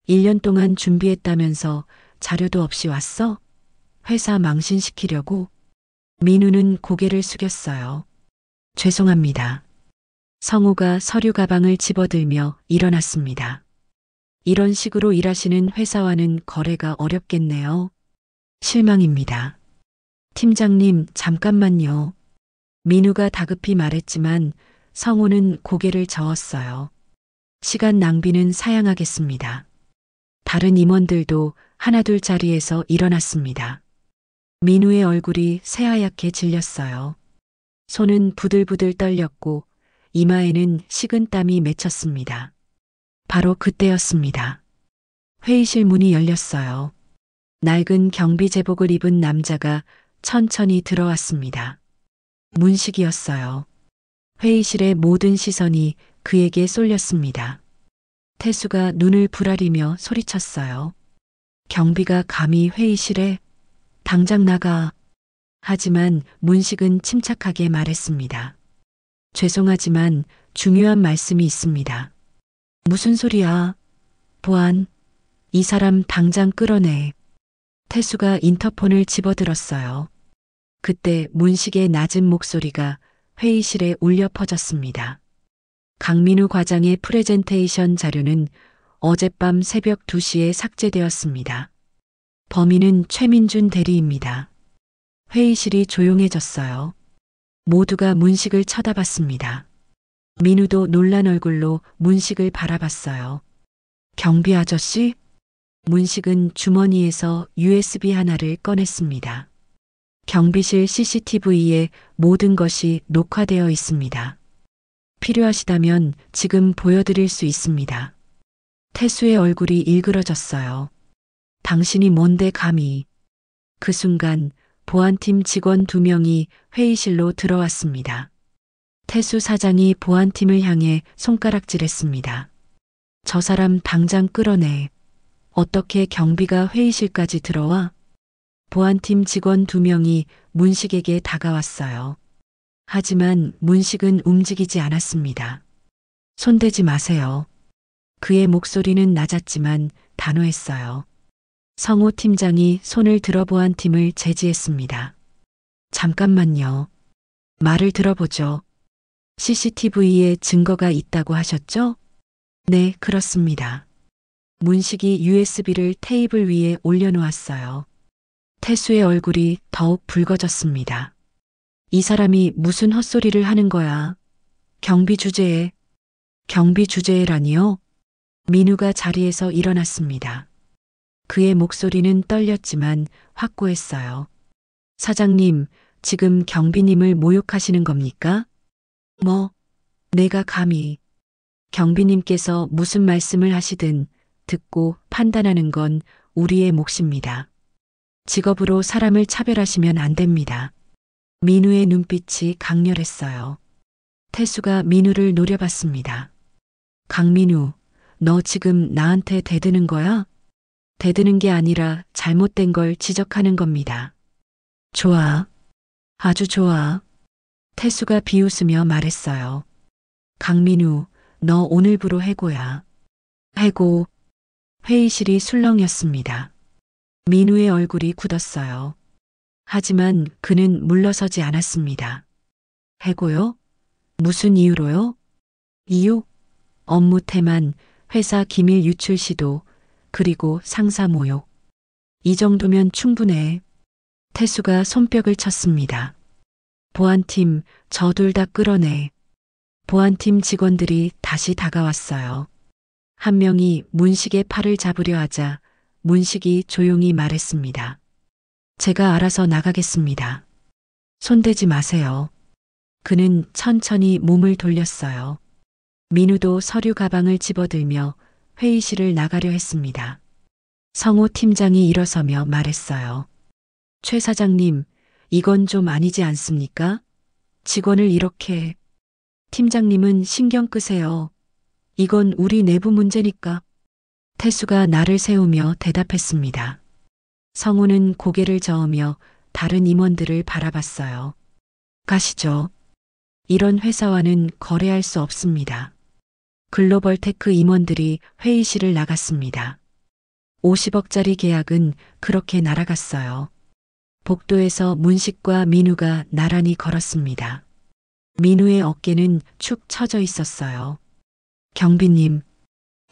1년 동안 준비했다면서 자료도 없이 왔어? 회사 망신시키려고? 민우는 고개를 숙였어요. 죄송합니다. 성우가 서류 가방을 집어들며 일어났습니다. 이런 식으로 일하시는 회사와는 거래가 어렵겠네요. 실망입니다. 팀장님, 잠깐만요. 민우가 다급히 말했지만 성우는 고개를 저었어요. 시간 낭비는 사양하겠습니다. 다른 임원들도 하나둘 자리에서 일어났습니다. 민우의 얼굴이 새하얗게 질렸어요. 손은 부들부들 떨렸고 이마에는 식은땀이 맺혔습니다. 바로 그때였습니다. 회의실 문이 열렸어요. 낡은 경비 제복을 입은 남자가 천천히 들어왔습니다. 문식이었어요. 회의실의 모든 시선이 그에게 쏠렸습니다. 태수가 눈을 부라리며 소리쳤어요. 경비가 감히 회의실에? 당장 나가. 하지만 문식은 침착하게 말했습니다. 죄송하지만 중요한 말씀이 있습니다. 무슨 소리야? 보안, 이 사람 당장 끌어내. 태수가 인터폰을 집어들었어요. 그때 문식의 낮은 목소리가 회의실에 울려 퍼졌습니다. 강민우 과장의 프레젠테이션 자료는 어젯밤 새벽 2시에 삭제되었습니다. 범인은 최민준 대리입니다. 회의실이 조용해졌어요. 모두가 문식을 쳐다봤습니다. 민우도 놀란 얼굴로 문식을 바라봤어요. 경비 아저씨? 문식은 주머니에서 USB 하나를 꺼냈습니다. 경비실 CCTV에 모든 것이 녹화되어 있습니다. 필요하시다면 지금 보여드릴 수 있습니다. 태수의 얼굴이 일그러졌어요. 당신이 뭔데 감히. 그 순간 보안팀 직원 2명이 회의실로 들어왔습니다. 태수 사장이 보안팀을 향해 손가락질했습니다. 저 사람 당장 끌어내. 어떻게 경비가 회의실까지 들어와? 보안팀 직원 2명이 문식에게 다가왔어요. 하지만 문식은 움직이지 않았습니다. 손대지 마세요. 그의 목소리는 낮았지만 단호했어요. 성호 팀장이 손을 들어 보안팀을 제지했습니다. 잠깐만요. 말을 들어보죠. CCTV에 증거가 있다고 하셨죠? 네, 그렇습니다. 문식이 USB를 테이블 위에 올려놓았어요. 태수의 얼굴이 더욱 붉어졌습니다. 이 사람이 무슨 헛소리를 하는 거야? 경비 주제에, 경비 주제라니요? 민우가 자리에서 일어났습니다. 그의 목소리는 떨렸지만 확고했어요. 사장님, 지금 경비님을 모욕하시는 겁니까? 뭐, 내가 감히. 경비님께서 무슨 말씀을 하시든 듣고 판단하는 건 우리의 몫입니다. 직업으로 사람을 차별하시면 안 됩니다. 민우의 눈빛이 강렬했어요. 태수가 민우를 노려봤습니다. 강민우, 너 지금 나한테 대드는 거야? 대드는 게 아니라 잘못된 걸 지적하는 겁니다. 좋아. 아주 좋아. 태수가 비웃으며 말했어요. 강민우, 너 오늘부로 해고야. 해고. 회의실이 술렁였습니다. 민우의 얼굴이 굳었어요. 하지만 그는 물러서지 않았습니다. 해고요? 무슨 이유로요? 이유? 업무 태만, 회사 기밀 유출 시도, 그리고 상사 모욕. 이 정도면 충분해. 태수가 손뼉을 쳤습니다. 보안팀, 저 둘 다 끌어내. 보안팀 직원들이 다시 다가왔어요. 한 명이 문식의 팔을 잡으려 하자 문식이 조용히 말했습니다. 제가 알아서 나가겠습니다. 손대지 마세요. 그는 천천히 몸을 돌렸어요. 민우도 서류 가방을 집어들며 회의실을 나가려 했습니다. 성호 팀장이 일어서며 말했어요. 최 사장님, 이건 좀 아니지 않습니까? 직원을 이렇게. 팀장님은 신경 끄세요. 이건 우리 내부 문제니까. 태수가 나를 세우며 대답했습니다. 성우는 고개를 저으며 다른 임원들을 바라봤어요. 가시죠. 이런 회사와는 거래할 수 없습니다. 글로벌 테크 임원들이 회의실을 나갔습니다. 50억짜리 계약은 그렇게 날아갔어요. 복도에서 문식과 민우가 나란히 걸었습니다. 민우의 어깨는 축 처져 있었어요. 경비님,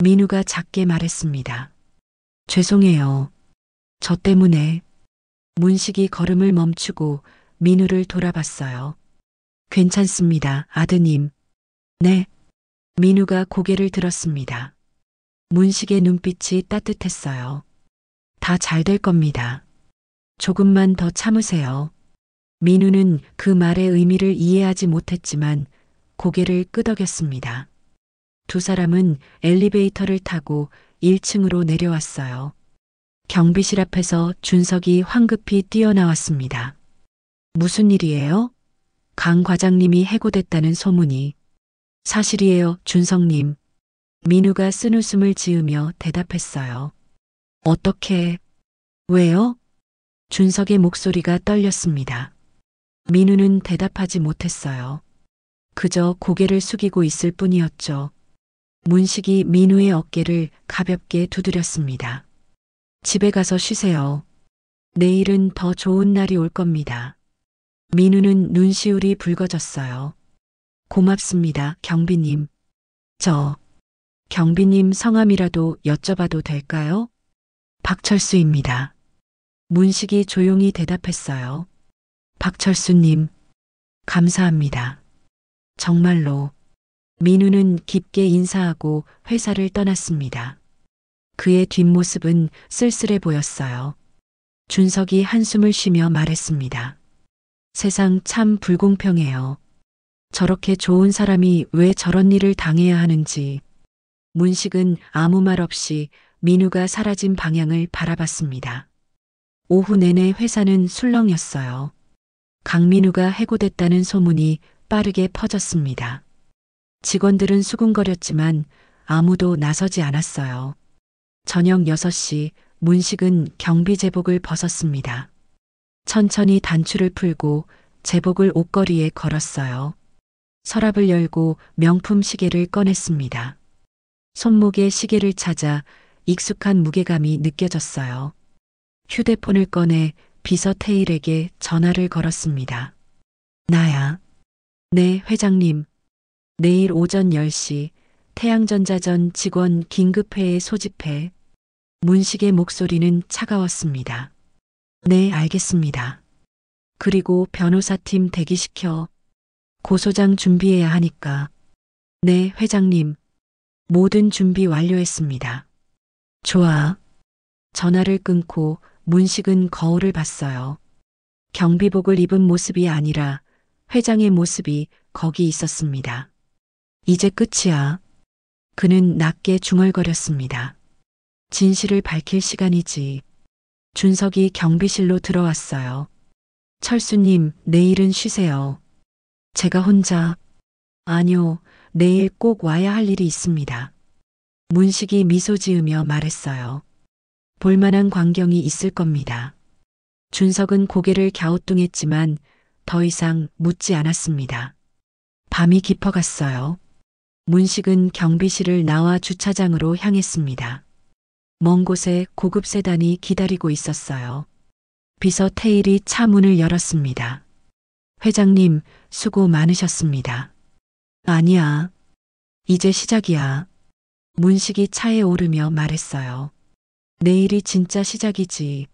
민우가 작게 말했습니다. 죄송해요. 저 때문에. 문식이 걸음을 멈추고 민우를 돌아봤어요. 괜찮습니다, 아드님. 네. 민우가 고개를 들었습니다. 문식의 눈빛이 따뜻했어요. 다 잘 될 겁니다. 조금만 더 참으세요. 민우는 그 말의 의미를 이해하지 못했지만 고개를 끄덕였습니다. 두 사람은 엘리베이터를 타고 1층으로 내려왔어요. 경비실 앞에서 준석이 황급히 뛰어나왔습니다. 무슨 일이에요? 강 과장님이 해고됐다는 소문이. 사실이에요, 준석님. 민우가 쓴웃음을 지으며 대답했어요. 어떻게? 왜요? 준석의 목소리가 떨렸습니다. 민우는 대답하지 못했어요. 그저 고개를 숙이고 있을 뿐이었죠. 문식이 민우의 어깨를 가볍게 두드렸습니다. 집에 가서 쉬세요. 내일은 더 좋은 날이 올 겁니다. 민우는 눈시울이 붉어졌어요. 고맙습니다, 경비님. 경비님 성함이라도 여쭤봐도 될까요? 박철수입니다. 문식이 조용히 대답했어요. 박철수님, 감사합니다. 정말로. 민우는 깊게 인사하고 회사를 떠났습니다. 그의 뒷모습은 쓸쓸해 보였어요. 준석이 한숨을 쉬며 말했습니다. 세상 참 불공평해요. 저렇게 좋은 사람이 왜 저런 일을 당해야 하는지. 문식은 아무 말 없이 민우가 사라진 방향을 바라봤습니다. 오후 내내 회사는 술렁였어요. 강민우가 해고됐다는 소문이 빠르게 퍼졌습니다. 직원들은 수군거렸지만 아무도 나서지 않았어요. 저녁 6시 문식은 경비 제복을 벗었습니다. 천천히 단추를 풀고 제복을 옷걸이에 걸었어요. 서랍을 열고 명품 시계를 꺼냈습니다. 손목에 시계를 찾아 익숙한 무게감이 느껴졌어요. 휴대폰을 꺼내 비서 태일에게 전화를 걸었습니다. 나야. 네, 회장님. 내일 오전 10시 태양전자전 직원 긴급회의 소집해. 문식의 목소리는 차가웠습니다. 네, 알겠습니다. 그리고 변호사팀 대기시켜 고소장 준비해야 하니까. 네, 회장님. 모든 준비 완료했습니다. 좋아. 전화를 끊고 문식은 거울을 봤어요. 경비복을 입은 모습이 아니라 회장의 모습이 거기 있었습니다. 이제 끝이야. 그는 낮게 중얼거렸습니다. 진실을 밝힐 시간이지. 준석이 경비실로 들어왔어요. 철수님, 내일은 쉬세요. 제가 혼자. 아니요, 내일 꼭 와야 할 일이 있습니다. 문식이 미소 지으며 말했어요. 볼만한 광경이 있을 겁니다. 준석은 고개를 갸우뚱했지만 더 이상 묻지 않았습니다. 밤이 깊어갔어요. 문식은 경비실을 나와 주차장으로 향했습니다. 먼 곳에 고급 세단이 기다리고 있었어요. 비서 테일이 차 문을 열었습니다. 회장님, 수고 많으셨습니다. 아니야. 이제 시작이야. 문식이 차에 오르며 말했어요. 내일이 진짜 시작이지.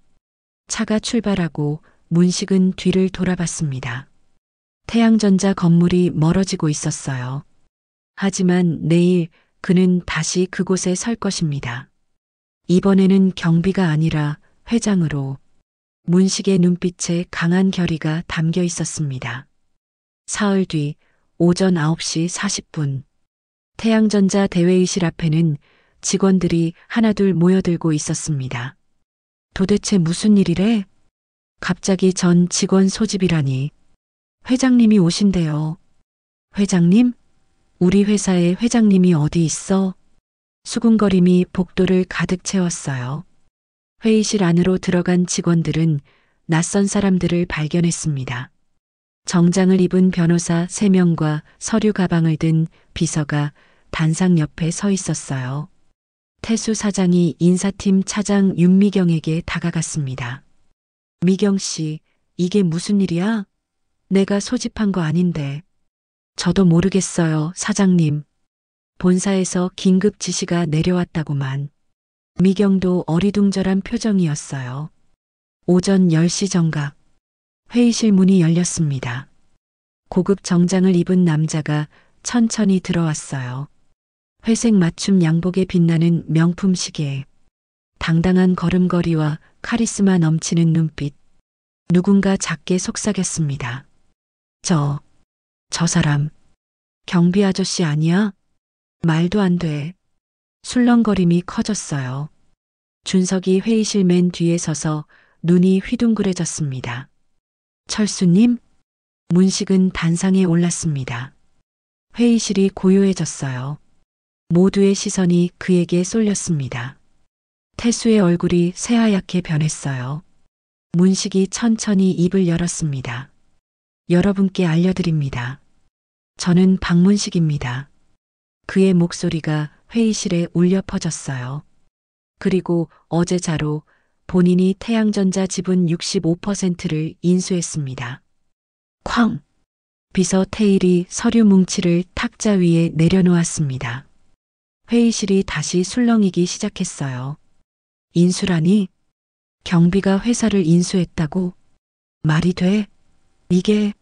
차가 출발하고 문식은 뒤를 돌아봤습니다. 태양전자 건물이 멀어지고 있었어요. 하지만 내일 그는 다시 그곳에 설 것입니다. 이번에는 경비가 아니라 회장으로. 문식의 눈빛에 강한 결의가 담겨 있었습니다. 사흘 뒤 오전 9시 40분. 태양전자 대회의실 앞에는 직원들이 하나둘 모여들고 있었습니다. 도대체 무슨 일이래? 갑자기 전 직원 소집이라니. 회장님이 오신대요. 회장님? 우리 회사에 회장님이 어디 있어? 수군거림이 복도를 가득 채웠어요. 회의실 안으로 들어간 직원들은 낯선 사람들을 발견했습니다. 정장을 입은 변호사 3명과 서류 가방을 든 비서가 단상 옆에 서 있었어요. 태수 사장이 인사팀 차장 윤미경에게 다가갔습니다. 미경 씨, 이게 무슨 일이야? 내가 소집한 거 아닌데. 저도 모르겠어요, 사장님. 본사에서 긴급 지시가 내려왔다고만. 미경도 어리둥절한 표정이었어요. 오전 10시 정각. 회의실 문이 열렸습니다. 고급 정장을 입은 남자가 천천히 들어왔어요. 회색 맞춤 양복에 빛나는 명품 시계. 당당한 걸음걸이와 카리스마 넘치는 눈빛. 누군가 작게 속삭였습니다. 저 사람. 경비 아저씨 아니야? 말도 안 돼. 술렁거림이 커졌어요. 준석이 회의실 맨 뒤에 서서 눈이 휘둥그레졌습니다. 철수님? 문식은 단상에 올랐습니다. 회의실이 고요해졌어요. 모두의 시선이 그에게 쏠렸습니다. 태수의 얼굴이 새하얗게 변했어요. 문식이 천천히 입을 열었습니다. 여러분께 알려드립니다. 저는 박문식입니다. 그의 목소리가 회의실에 울려 퍼졌어요. 그리고 어제자로 본인이 태양전자 지분 65%를 인수했습니다. 쾅! 비서 테일이 서류 뭉치를 탁자 위에 내려놓았습니다. 회의실이 다시 술렁이기 시작했어요. 인수라니? 경비가 회사를 인수했다고? 말이 돼? 이게...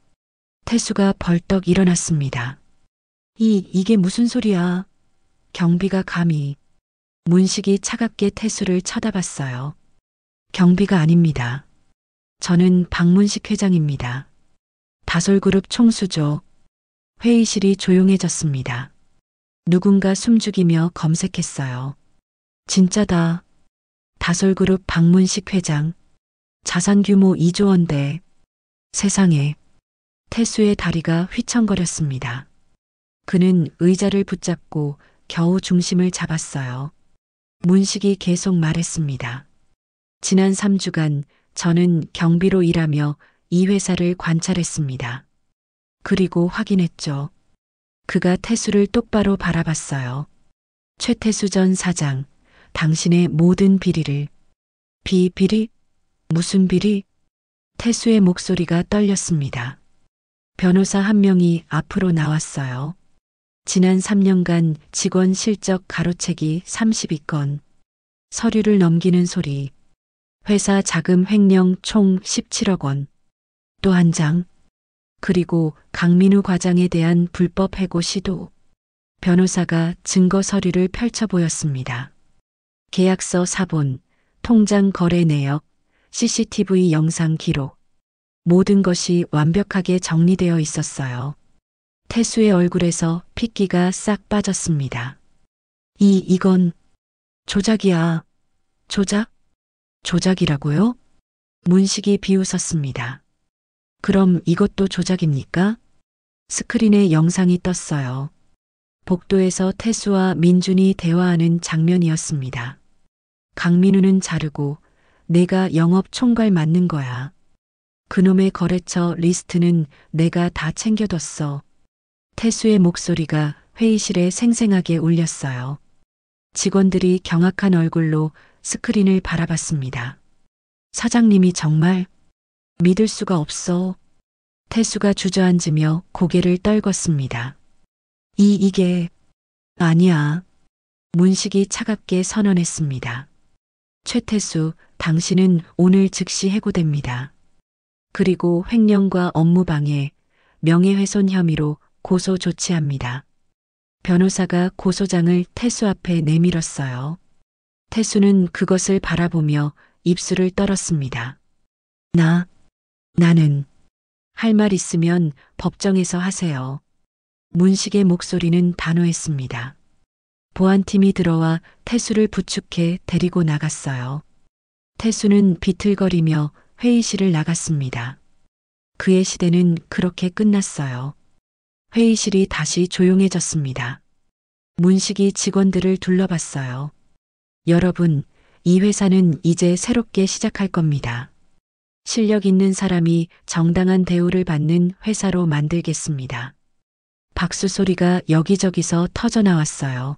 태수가 벌떡 일어났습니다. 이게 무슨 소리야? 경비가 감히. 문식이 차갑게 태수를 쳐다봤어요. 경비가 아닙니다. 저는 박문식 회장입니다. 다솔그룹 총수죠. 회의실이 조용해졌습니다. 누군가 숨죽이며 검색했어요. 진짜다. 다솔그룹 박문식 회장. 자산 규모 2조 원대. 세상에. 태수의 다리가 휘청거렸습니다. 그는 의자를 붙잡고 겨우 중심을 잡았어요. 문식이 계속 말했습니다. 지난 3주간 저는 경비로 일하며 이 회사를 관찰했습니다. 그리고 확인했죠. 그가 태수를 똑바로 바라봤어요. 최태수 전 사장, 당신의 모든 비리를. 비리? 무슨 비리? 태수의 목소리가 떨렸습니다. 변호사 한 명이 앞으로 나왔어요. 지난 3년간 직원 실적 가로채기 32건. 서류를 넘기는 소리. 회사 자금 횡령 총 17억 원. 또 한 장. 그리고 강민우 과장에 대한 불법 해고 시도. 변호사가 증거 서류를 펼쳐 보였습니다. 계약서 사본, 통장 거래 내역, CCTV 영상 기록. 모든 것이 완벽하게 정리되어 있었어요. 태수의 얼굴에서 핏기가 싹 빠졌습니다. 이건 조작이야. 조작? 조작이라고요? 문식이 비웃었습니다. 그럼 이것도 조작입니까? 스크린에 영상이 떴어요. 복도에서 태수와 민준이 대화하는 장면이었습니다. 강민우는 자르고 내가 영업 총괄 맡는 거야. 그놈의 거래처 리스트는 내가 다 챙겨뒀어. 태수의 목소리가 회의실에 생생하게 울렸어요. 직원들이 경악한 얼굴로 스크린을 바라봤습니다. 사장님이 정말 믿을 수가 없어. 태수가 주저앉으며 고개를 떨궜습니다. 이게 아니야. 문식이 차갑게 선언했습니다. 최태수, 당신은 오늘 즉시 해고됩니다. 그리고 횡령과 업무방해, 명예훼손 혐의로 고소 조치합니다. 변호사가 고소장을 태수 앞에 내밀었어요. 태수는 그것을 바라보며 입술을 떨었습니다. 나는 할 말 있으면 법정에서 하세요. 문식의 목소리는 단호했습니다. 보안팀이 들어와 태수를 부축해 데리고 나갔어요. 태수는 비틀거리며 회의실을 나갔습니다. 그의 시대는 그렇게 끝났어요. 회의실이 다시 조용해졌습니다. 문식이 직원들을 둘러봤어요. 여러분, 이 회사는 이제 새롭게 시작할 겁니다. 실력 있는 사람이 정당한 대우를 받는 회사로 만들겠습니다. 박수 소리가 여기저기서 터져 나왔어요.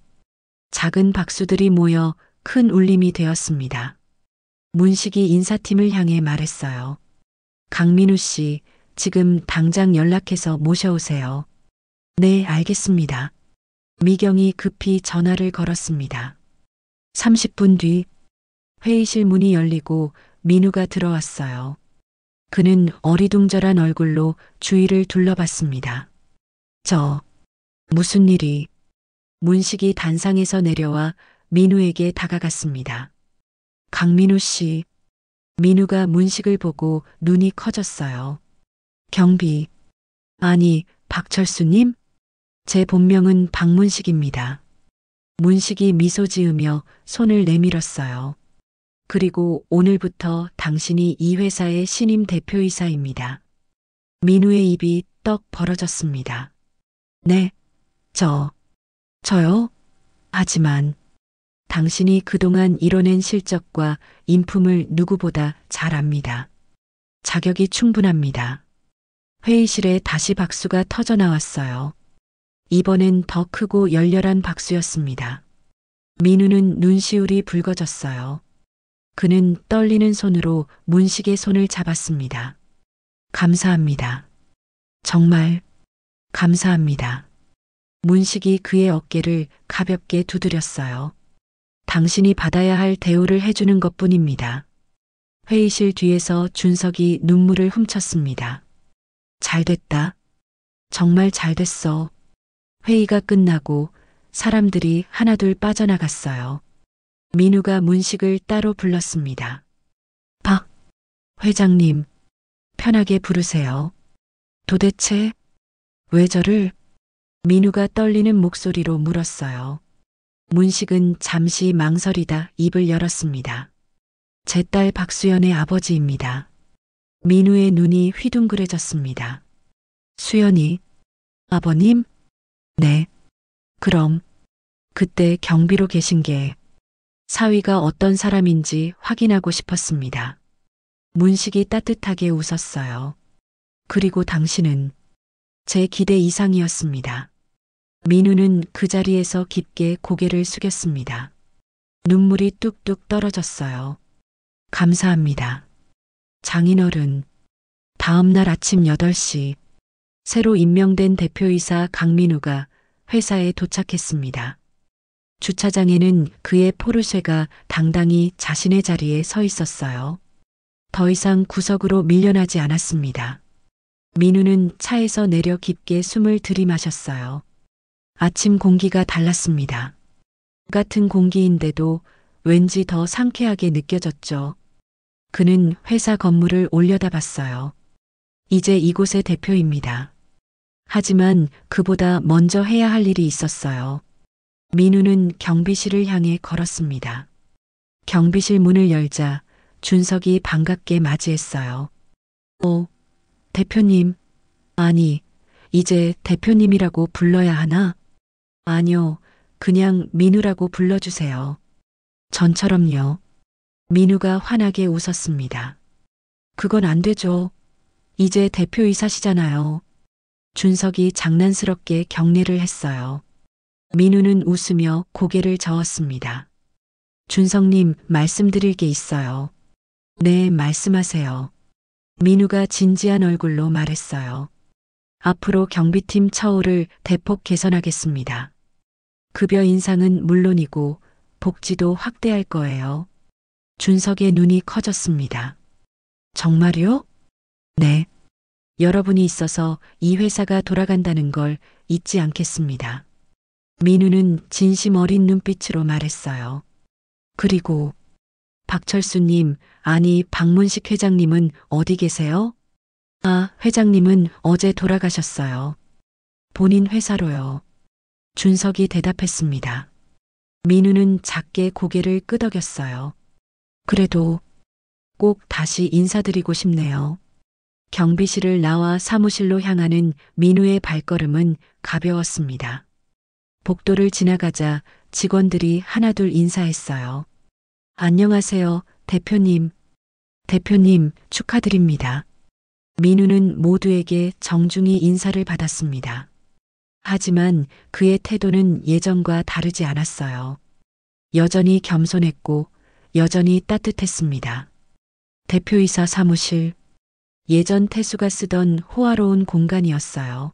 작은 박수들이 모여 큰 울림이 되었습니다. 문식이 인사팀을 향해 말했어요. 강민우 씨, 지금 당장 연락해서 모셔오세요. 네, 알겠습니다. 미경이 급히 전화를 걸었습니다. 30분 뒤 회의실 문이 열리고 민우가 들어왔어요. 그는 어리둥절한 얼굴로 주위를 둘러봤습니다. 무슨 일이? 문식이 단상에서 내려와 민우에게 다가갔습니다. 강민우 씨. 민우가 문식을 보고 눈이 커졌어요. 경비. 아니, 박철수님? 제 본명은 박문식입니다. 문식이 미소 지으며 손을 내밀었어요. 그리고 오늘부터 당신이 이 회사의 신임 대표이사입니다. 민우의 입이 떡 벌어졌습니다. 네, 저요? 하지만 당신이 그동안 이뤄낸 실적과 인품을 누구보다 잘 압니다. 자격이 충분합니다. 회의실에 다시 박수가 터져 나왔어요. 이번엔 더 크고 열렬한 박수였습니다. 민우는 눈시울이 붉어졌어요. 그는 떨리는 손으로 문식의 손을 잡았습니다. 감사합니다. 정말 감사합니다. 문식이 그의 어깨를 가볍게 두드렸어요. 당신이 받아야 할 대우를 해주는 것뿐입니다. 회의실 뒤에서 준석이 눈물을 훔쳤습니다. 잘됐다. 정말 잘됐어. 회의가 끝나고 사람들이 하나둘 빠져나갔어요. 민우가 문식을 따로 불렀습니다. 박 회장님, 편하게 부르세요. 도대체 왜 저를? 민우가 떨리는 목소리로 물었어요. 문식은 잠시 망설이다 입을 열었습니다. 제 딸 박수연의 아버지입니다. 민우의 눈이 휘둥그레졌습니다. 수연이, 아버님? 네. 그럼 그때 경비로 계신 게 사위가 어떤 사람인지 확인하고 싶었습니다. 문식이 따뜻하게 웃었어요. 그리고 당신은 제 기대 이상이었습니다. 민우는 그 자리에서 깊게 고개를 숙였습니다. 눈물이 뚝뚝 떨어졌어요. 감사합니다. 장인어른. 다음 날 아침 8시 새로 임명된 대표이사 강민우가 회사에 도착했습니다. 주차장에는 그의 포르쉐가 당당히 자신의 자리에 서 있었어요. 더 이상 구석으로 밀려나지 않았습니다. 민우는 차에서 내려 깊게 숨을 들이마셨어요. 아침 공기가 달랐습니다. 같은 공기인데도 왠지 더 상쾌하게 느껴졌죠. 그는 회사 건물을 올려다봤어요. 이제 이곳의 대표입니다. 하지만 그보다 먼저 해야 할 일이 있었어요. 민우는 경비실을 향해 걸었습니다. 경비실 문을 열자 준석이 반갑게 맞이했어요. 대표님. 아니, 이제 대표님이라고 불러야 하나? 아니요, 그냥 민우라고 불러주세요. 전처럼요. 민우가 환하게 웃었습니다. 그건 안 되죠. 이제 대표이사시잖아요. 준석이 장난스럽게 경례를 했어요. 민우는 웃으며 고개를 저었습니다. 준석님, 말씀드릴 게 있어요. 네, 말씀하세요. 민우가 진지한 얼굴로 말했어요. 앞으로 경비팀 처우를 대폭 개선하겠습니다. 급여 인상은 물론이고 복지도 확대할 거예요. 준석의 눈이 커졌습니다. 정말요? 네. 여러분이 있어서 이 회사가 돌아간다는 걸 잊지 않겠습니다. 민우는 진심 어린 눈빛으로 말했어요. 그리고 박철수님, 아니 박문식 회장님은 어디 계세요? 아, 회장님은 어제 돌아가셨어요. 본인 회사로요. 준석이 대답했습니다. 민우는 작게 고개를 끄덕였어요. 그래도 꼭 다시 인사드리고 싶네요. 경비실을 나와 사무실로 향하는 민우의 발걸음은 가벼웠습니다. 복도를 지나가자 직원들이 하나둘 인사했어요. 안녕하세요, 대표님. 대표님, 축하드립니다. 민우는 모두에게 정중히 인사를 받았습니다. 하지만 그의 태도는 예전과 다르지 않았어요. 여전히 겸손했고 여전히 따뜻했습니다. 대표이사 사무실, 예전 태수가 쓰던 호화로운 공간이었어요.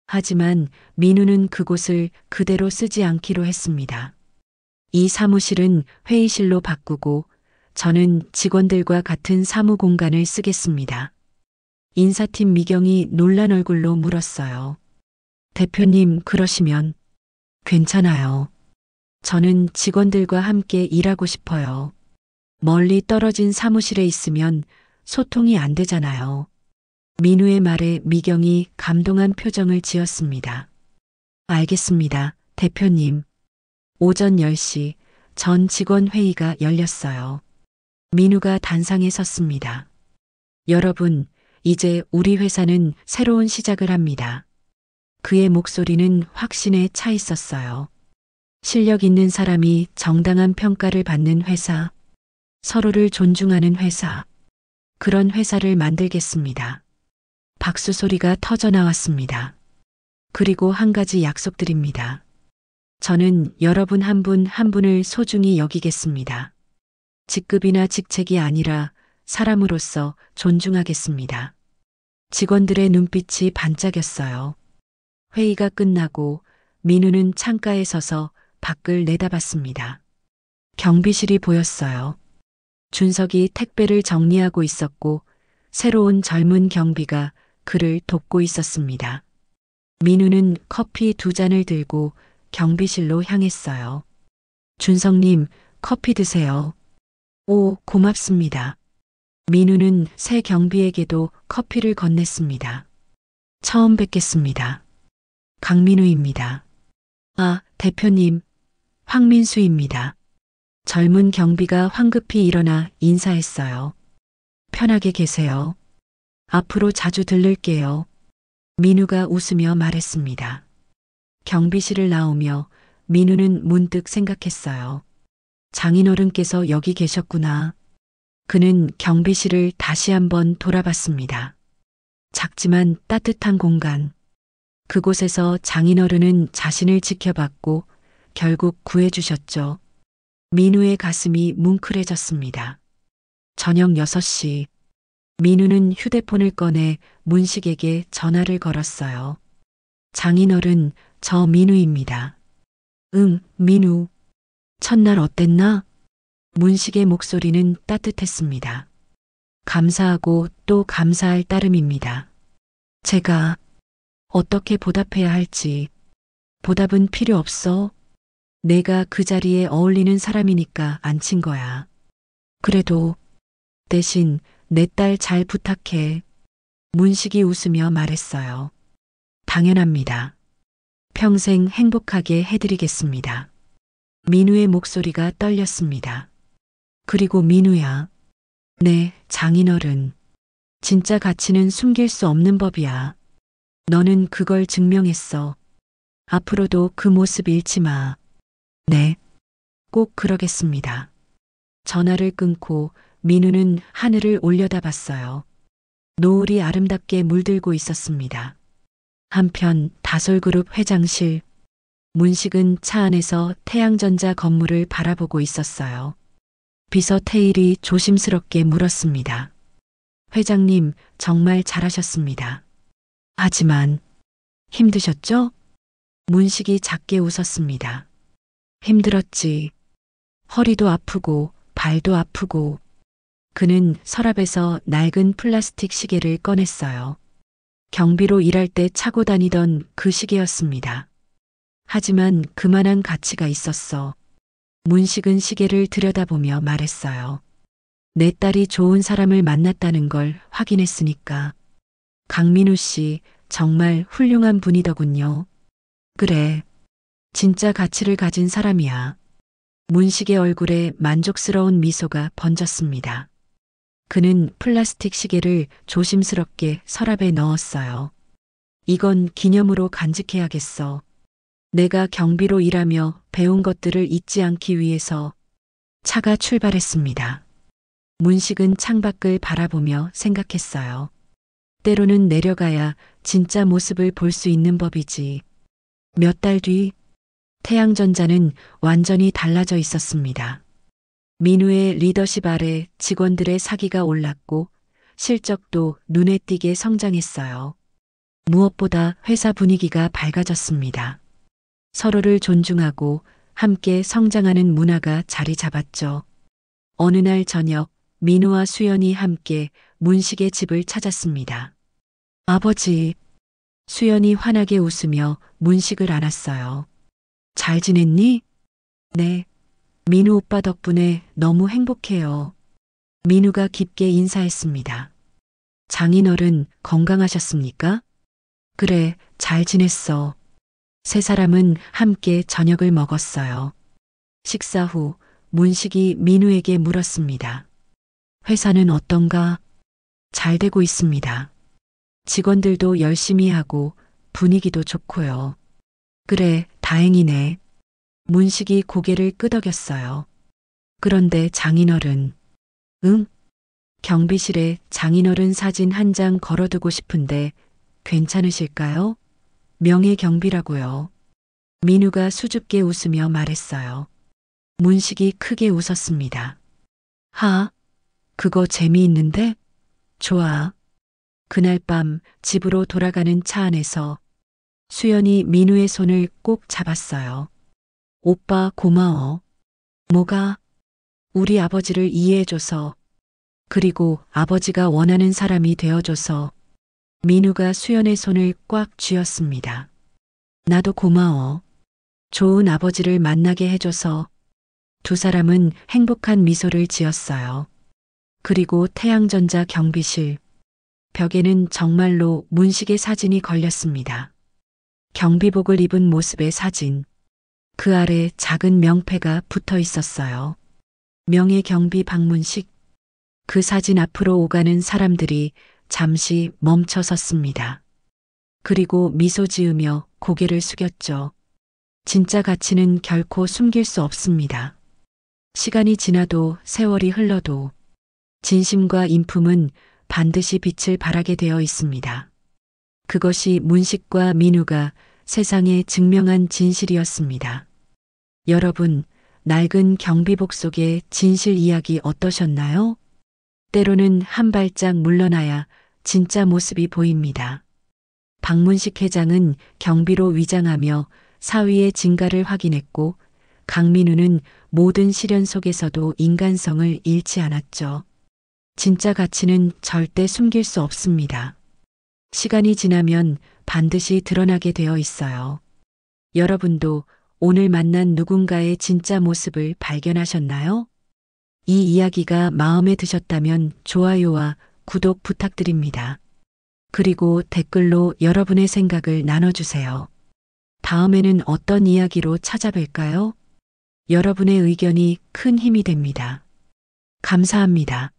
하지만 민우는 그곳을 그대로 쓰지 않기로 했습니다. 이 사무실은 회의실로 바꾸고 저는 직원들과 같은 사무 공간을 쓰겠습니다. 인사팀 미경이 놀란 얼굴로 물었어요. 대표님, 그러시면 괜찮아요. 저는 직원들과 함께 일하고 싶어요. 멀리 떨어진 사무실에 있으면 소통이 안 되잖아요. 민우의 말에 미경이 감동한 표정을 지었습니다. 알겠습니다, 대표님. 오전 10시 전 직원 회의가 열렸어요. 민우가 단상에 섰습니다. 여러분, 이제 우리 회사는 새로운 시작을 합니다. 그의 목소리는 확신에 차 있었어요. 실력 있는 사람이 정당한 평가를 받는 회사, 서로를 존중하는 회사, 그런 회사를 만들겠습니다. 박수 소리가 터져 나왔습니다. 그리고 한 가지 약속드립니다. 저는 여러분 한 분 한 분을 소중히 여기겠습니다. 직급이나 직책이 아니라 사람으로서 존중하겠습니다. 직원들의 눈빛이 반짝였어요. 회의가 끝나고 민우는 창가에 서서 밖을 내다봤습니다. 경비실이 보였어요. 준석이 택배를 정리하고 있었고 새로운 젊은 경비가 그를 돕고 있었습니다. 민우는 커피 2잔을 들고 경비실로 향했어요. 준석님, 커피 드세요. 오, 고맙습니다. 민우는 새 경비에게도 커피를 건넸습니다. 처음 뵙겠습니다. 강민우입니다. 아, 대표님, 황민수입니다. 젊은 경비가 황급히 일어나 인사했어요. 편하게 계세요. 앞으로 자주 들를게요. 민우가 웃으며 말했습니다. 경비실을 나오며 민우는 문득 생각했어요. 장인어른께서 여기 계셨구나. 그는 경비실을 다시 한번 돌아봤습니다. 작지만 따뜻한 공간. 그곳에서 장인어른은 자신을 지켜봤고 결국 구해주셨죠. 민우의 가슴이 뭉클해졌습니다. 저녁 6시. 민우는 휴대폰을 꺼내 문식에게 전화를 걸었어요. 장인어른, 저 민우입니다. 응, 민우. 첫날 어땠나? 문식의 목소리는 따뜻했습니다. 감사하고 또 감사할 따름입니다. 제가 어떻게 보답해야 할지. 보답은 필요 없어. 내가 그 자리에 어울리는 사람이니까 앉힌 거야. 그래도 대신 내 딸 잘 부탁해. 문식이 웃으며 말했어요. 당연합니다. 평생 행복하게 해드리겠습니다. 민우의 목소리가 떨렸습니다. 그리고 민우야. 네, 장인어른. 진짜 가치는 숨길 수 없는 법이야. 너는 그걸 증명했어. 앞으로도 그 모습 잃지 마. 네, 꼭 그러겠습니다. 전화를 끊고 민우는 하늘을 올려다봤어요. 노을이 아름답게 물들고 있었습니다. 한편 다솔그룹 회장실, 문식은 차 안에서 태양전자 건물을 바라보고 있었어요. 비서 태일이 조심스럽게 물었습니다. 회장님, 정말 잘하셨습니다. 하지만 힘드셨죠? 문식이 작게 웃었습니다. 힘들었지. 허리도 아프고 발도 아프고. 그는 서랍에서 낡은 플라스틱 시계를 꺼냈어요. 경비로 일할 때 차고 다니던 그 시계였습니다. 하지만 그만한 가치가 있었어. 문식은 시계를 들여다보며 말했어요. 내 딸이 좋은 사람을 만났다는 걸 확인했으니까. 강민우 씨, 정말 훌륭한 분이더군요. 그래. 진짜 가치를 가진 사람이야. 문식의 얼굴에 만족스러운 미소가 번졌습니다. 그는 플라스틱 시계를 조심스럽게 서랍에 넣었어요. 이건 기념으로 간직해야겠어. 내가 경비로 일하며 배운 것들을 잊지 않기 위해서. 차가 출발했습니다. 문식은 창밖을 바라보며 생각했어요. 때로는 내려가야 진짜 모습을 볼 수 있는 법이지. 몇 달 뒤, 태양전자는 완전히 달라져 있었습니다. 민우의 리더십 아래 직원들의 사기가 올랐고 실적도 눈에 띄게 성장했어요. 무엇보다 회사 분위기가 밝아졌습니다. 서로를 존중하고 함께 성장하는 문화가 자리 잡았죠. 어느 날 저녁, 민우와 수연이 함께 문식의 집을 찾았습니다. 아버지, 수연이 환하게 웃으며 문식을 안았어요. 잘 지냈니? 네. 민우 오빠 덕분에 너무 행복해요. 민우가 깊게 인사했습니다. 장인어른 건강하셨습니까? 그래, 잘 지냈어. 세 사람은 함께 저녁을 먹었어요. 식사 후 문식이 민우에게 물었습니다. 회사는 어떤가? 잘 되고 있습니다. 직원들도 열심히 하고 분위기도 좋고요. 그래, 다행이네. 문식이 고개를 끄덕였어요. 그런데 장인어른. 응? 경비실에 장인어른 사진 한 장 걸어두고 싶은데 괜찮으실까요? 명예 경비라고요. 민우가 수줍게 웃으며 말했어요. 문식이 크게 웃었습니다. 그거 재미있는데? 좋아. 그날 밤 집으로 돌아가는 차 안에서 수연이 민우의 손을 꼭 잡았어요. 오빠 고마워. 뭐가? 우리 아버지를 이해해줘서. 그리고 아버지가 원하는 사람이 되어줘서. 민우가 수연의 손을 꽉 쥐었습니다. 나도 고마워. 좋은 아버지를 만나게 해줘서. 두 사람은 행복한 미소를 지었어요. 그리고 태양전자 경비실. 벽에는 정말로 문식의 사진이 걸렸습니다. 경비복을 입은 모습의 사진. 그 아래 작은 명패가 붙어 있었어요. 명예 경비 박문식. 그 사진 앞으로 오가는 사람들이 잠시 멈춰 섰습니다. 그리고 미소 지으며 고개를 숙였죠. 진짜 가치는 결코 숨길 수 없습니다. 시간이 지나도 세월이 흘러도 진심과 인품은 반드시 빛을 발하게 되어 있습니다. 그것이 문식과 민우가 세상에 증명한 진실이었습니다. 여러분, 낡은 경비복 속의 진실 이야기 어떠셨나요? 때로는 한 발짝 물러나야 진짜 모습이 보입니다. 박문식 회장은 경비로 위장하며 사위의 진가를 확인했고 강민우는 모든 시련 속에서도 인간성을 잃지 않았죠. 진짜 가치는 절대 숨길 수 없습니다. 시간이 지나면 반드시 드러나게 되어 있어요. 여러분도 오늘 만난 누군가의 진짜 모습을 발견하셨나요? 이 이야기가 마음에 드셨다면 좋아요와 구독 부탁드립니다. 그리고 댓글로 여러분의 생각을 나눠주세요. 다음에는 어떤 이야기로 찾아뵐까요? 여러분의 의견이 큰 힘이 됩니다. 감사합니다.